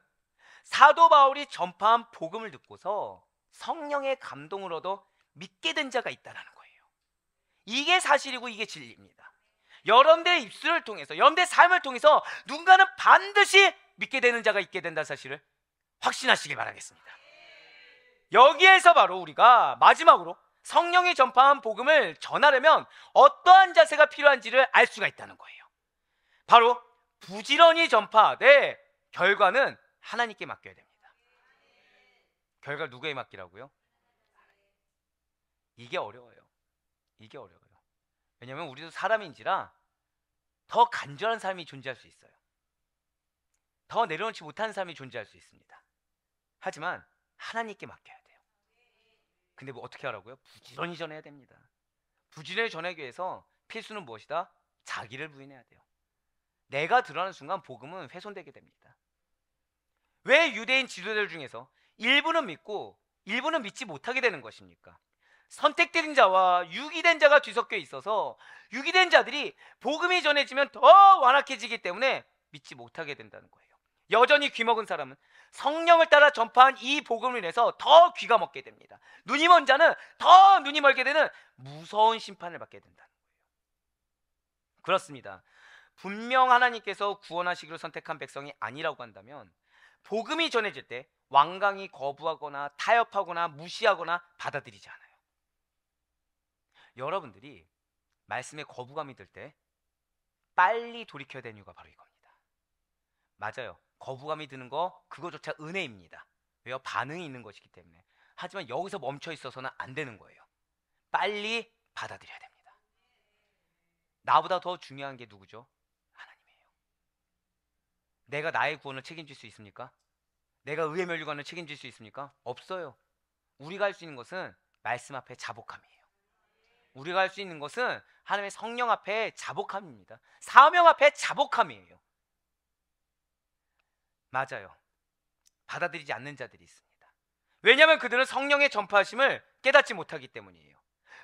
사도 바울이 전파한 복음을 듣고서 성령의 감동을 얻어 믿게 된 자가 있다는 거예요. 이게 사실이고 이게 진리입니다. 여러분들의 입술을 통해서 여러분들의 삶을 통해서 누군가는 반드시 믿게 되는 자가 있게 된다는 사실을 확신하시길 바라겠습니다. 여기에서 바로 우리가 마지막으로 성령이 전파한 복음을 전하려면 어떠한 자세가 필요한지를 알 수가 있다는 거예요. 바로 부지런히 전파하되 결과는 하나님께 맡겨야 됩니다. 결과 누구에 맡기라고요? 이게 어려워요. 이게 어려워요. 왜냐하면 우리도 사람인지라 더 간절한 삶이 존재할 수 있어요. 더 내려놓지 못하는 삶이 존재할 수 있습니다. 하지만 하나님께 맡겨야 돼요. 근데 뭐 어떻게 하라고요? 부지런히 전해야 됩니다. 부지런히 전하기 위해서 필수는 무엇이다? 자기를 부인해야 돼요. 내가 드러나는 순간 복음은 훼손되게 됩니다. 왜 유대인 지도자들 중에서 일부는 믿고 일부는 믿지 못하게 되는 것입니까? 선택된 자와 유기된 자가 뒤섞여 있어서 유기된 자들이 복음이 전해지면 더 완악해지기 때문에 믿지 못하게 된다는 거예요. 여전히 귀먹은 사람은 성령을 따라 전파한 이 복음을 인해서 더 귀가 먹게 됩니다. 눈이 먼 자는 더 눈이 멀게 되는 무서운 심판을 받게 된다는 거예요. 그렇습니다. 분명 하나님께서 구원하시기로 선택한 백성이 아니라고 한다면 복음이 전해질 때 완강히 거부하거나 타협하거나 무시하거나 받아들이지 않아요. 여러분들이 말씀에 거부감이 들 때 빨리 돌이켜야 되는 이유가 바로 이겁니다. 맞아요. 거부감이 드는 거 그거조차 은혜입니다. 왜요? 반응이 있는 것이기 때문에. 하지만 여기서 멈춰 있어서는 안 되는 거예요. 빨리 받아들여야 됩니다. 나보다 더 중요한 게 누구죠? 하나님이에요. 내가 나의 구원을 책임질 수 있습니까? 내가 의의 멸류관을 책임질 수 있습니까? 없어요. 우리가 할 수 있는 것은 말씀 앞에 자복함이에요. 우리가 할 수 있는 것은 하나님의 성령 앞에 자복함입니다. 사명 앞에 자복함이에요. 맞아요. 받아들이지 않는 자들이 있습니다. 왜냐하면 그들은 성령의 전파하심을 깨닫지 못하기 때문이에요.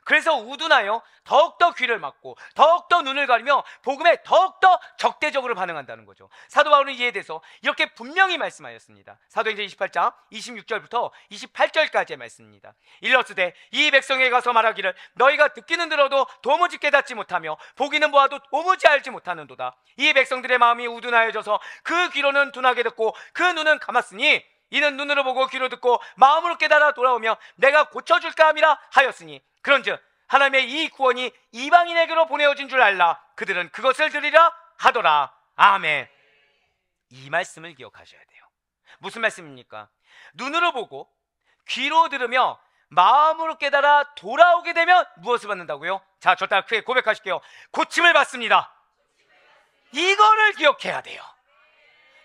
그래서 우둔하여 더욱더 귀를 막고 더욱더 눈을 가리며 복음에 더욱더 적대적으로 반응한다는 거죠. 사도 바울은 이에 대해서 이렇게 분명히 말씀하였습니다. 사도행전 28장 26절부터 28절까지의 말씀입니다. 일러스되 이 백성에게 가서 말하기를 너희가 듣기는 들어도 도무지 깨닫지 못하며 보기는 보아도 도무지 알지 못하는도다. 이 백성들의 마음이 우둔하여져서 그 귀로는 둔하게 듣고 그 눈은 감았으니 이는 눈으로 보고 귀로 듣고 마음으로 깨달아 돌아오며 내가 고쳐줄까 함이라 하였으니 그런즉 하나님의 이 구원이 이방인에게로 보내어진 줄 알라. 그들은 그것을 들으리라 하더라. 아멘. 이 말씀을 기억하셔야 돼요. 무슨 말씀입니까? 눈으로 보고 귀로 들으며 마음으로 깨달아 돌아오게 되면 무엇을 받는다고요? 자, 저 따라 크게 고백하실게요. 고침을 받습니다. 이거를 기억해야 돼요.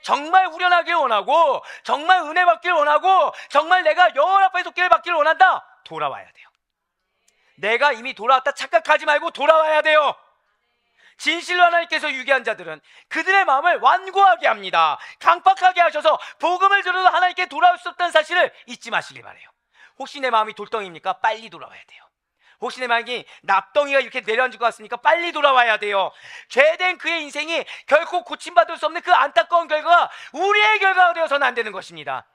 정말 후련하길 원하고 정말 은혜 받길 원하고 정말 내가 영원 앞에 속기를 받기를 원한다. 돌아와야 돼요. 내가 이미 돌아왔다 착각하지 말고 돌아와야 돼요. 진실로 하나님께서 유기한 자들은 그들의 마음을 완고하게 합니다. 강팍하게 하셔서 복음을 들어도 하나님께 돌아올 수 없다는 사실을 잊지 마시길 바라요. 혹시 내 마음이 돌덩이입니까? 빨리 돌아와야 돼요. 혹시 내 마음이 납덩이가 이렇게 내려앉을 것 같습니까? 빨리 돌아와야 돼요. 죄된 그의 인생이 결코 고침받을 수 없는 그 안타까운 결과가 우리의 결과가 되어서는 안 되는 것입니다.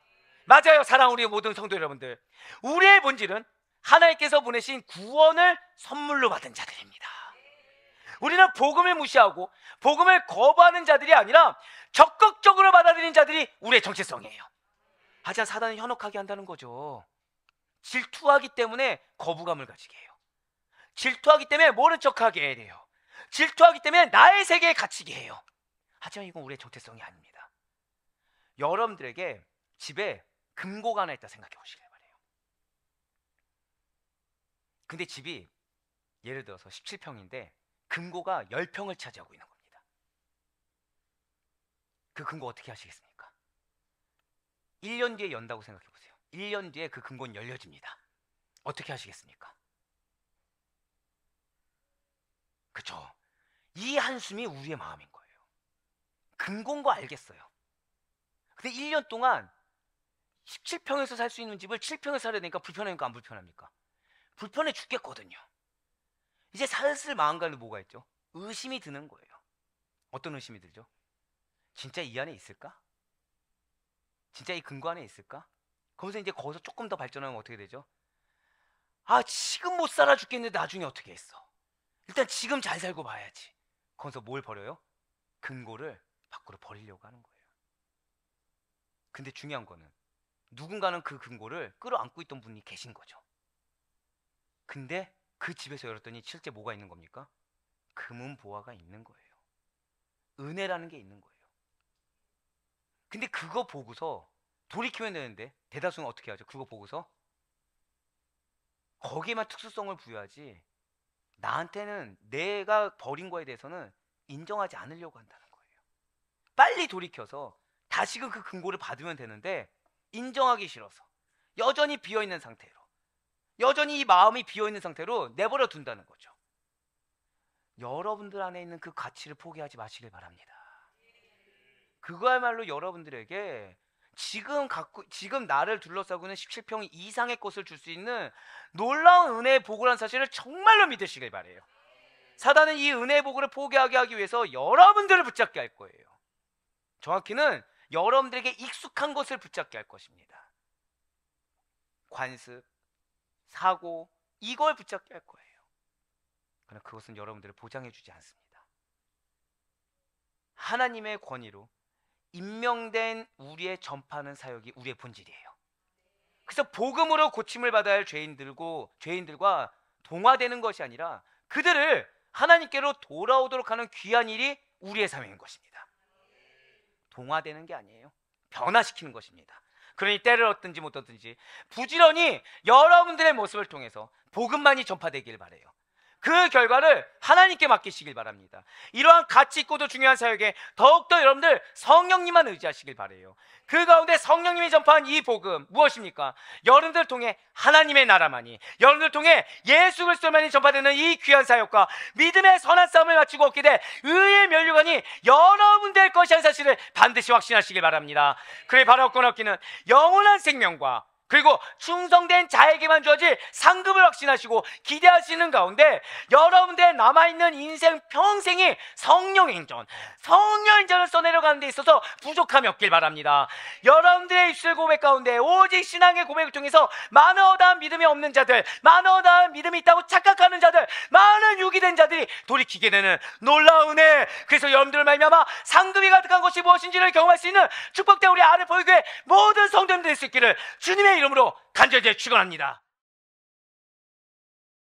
맞아요. 사랑하는 우리 모든 성도 여러분들, 우리의 본질은 하나님께서 보내신 구원을 선물로 받은 자들입니다. 우리는 복음을 무시하고 복음을 거부하는 자들이 아니라 적극적으로 받아들이는 자들이 우리의 정체성이에요. 하지만 사단은 현혹하게 한다는 거죠. 질투하기 때문에 거부감을 가지게 해요. 질투하기 때문에 모른 척하게 해요. 질투하기 때문에 나의 세계에 갇히게 해요. 하지만 이건 우리의 정체성이 아닙니다. 여러분들에게 집에 금고가 하나 있다 생각해 보시길 바래요. 근데 집이 예를 들어서 17평인데 금고가 10평을 차지하고 있는 겁니다. 그 금고 어떻게 하시겠습니까? 1년 뒤에 연다고 생각해 보세요. 1년 뒤에 그 금고는 열려집니다. 어떻게 하시겠습니까? 그렇죠? 이 한숨이 우리의 마음인 거예요. 금고인 거 알겠어요. 근데 1년 동안 17평에서 살 수 있는 집을 7평에서 살아야 되니까 불편합니까? 안 불편합니까? 불편해 죽겠거든요. 이제 슬슬 마음 가는 뭐가 있죠? 의심이 드는 거예요. 어떤 의심이 들죠? 진짜 이 안에 있을까? 진짜 이 금고 안에 있을까? 거기서 이제 거기서 조금 더 발전하면 어떻게 되죠? 아, 지금 못 살아 죽겠는데 나중에 어떻게 했어? 일단 지금 잘 살고 봐야지. 거기서 뭘 버려요? 금고를 밖으로 버리려고 하는 거예요. 근데 중요한 거는 누군가는 그 금고를 끌어안고 있던 분이 계신 거죠. 근데 그 집에서 열었더니 실제 뭐가 있는 겁니까? 금은 보화가 있는 거예요. 은혜라는 게 있는 거예요. 근데 그거 보고서 돌이키면 되는데 대다수는 어떻게 하죠? 그거 보고서 거기에만 특수성을 부여하지 나한테는 내가 버린 거에 대해서는 인정하지 않으려고 한다는 거예요. 빨리 돌이켜서 다시금 그 금고를 받으면 되는데 인정하기 싫어서 여전히 비어있는 상태로, 여전히 이 마음이 비어있는 상태로 내버려 둔다는 거죠. 여러분들 안에 있는 그 가치를 포기하지 마시길 바랍니다. 그거야말로 여러분들에게 지금 나를 둘러싸고 있는 17평 이상의 것을 줄 수 있는 놀라운 은혜의 복이라는 사실을 정말로 믿으시길 바래요. 사단은 이 은혜의 복을 포기하게 하기 위해서 여러분들을 붙잡게 할 거예요. 정확히는 여러분들에게 익숙한 것을 붙잡게 할 것입니다. 관습, 사고, 이걸 붙잡게 할 거예요. 그러나 그것은 여러분들을 보장해 주지 않습니다. 하나님의 권위로 임명된 우리의 전파하는 사역이 우리의 본질이에요. 그래서 복음으로 고침을 받아야 할 죄인들과 동화되는 것이 아니라 그들을 하나님께로 돌아오도록 하는 귀한 일이 우리의 사명인 것입니다. 동화되는 게 아니에요. 변화시키는 것입니다. 그러니 때를 얻든지 못 얻든지 부지런히 여러분들의 모습을 통해서 복음만이 전파되길 바라요. 그 결과를 하나님께 맡기시길 바랍니다. 이러한 가치 있고도 중요한 사역에 더욱더 여러분들 성령님만 의지하시길 바라요. 그 가운데 성령님이 전파한 이 복음 무엇입니까? 여러분들 통해 하나님의 나라만이, 여러분들 통해 예수 그리스도만이 전파되는 이 귀한 사역과 믿음의 선한 싸움을 마치고 얻게 될 의의 면류관이 여러분들 것이라는 사실을 반드시 확신하시길 바랍니다. 그래 바로 얻기는 영원한 생명과 그리고 충성된 자에게만 주어질 상급을 확신하시고 기대하시는 가운데 여러분들의 남아있는 인생 평생이 성령행전을 써내려가는 데 있어서 부족함이 없길 바랍니다. 여러분들의 입술 고백 가운데 오직 신앙의 고백을 통해서 많은 어다한 믿음이 없는 자들, 많은 어다한 믿음이 있다고 착각하는 자들, 많은 유기된 자들이 돌이키게 되는 놀라운 은혜. 그래서 여러분들을 말미암아 상급이 가득한 것이 무엇인지를 경험할 수 있는 축복된 우리 아르포교회 모든 성도님들이 될 수 있기를 주님의 이름으로 간절히 축원합니다.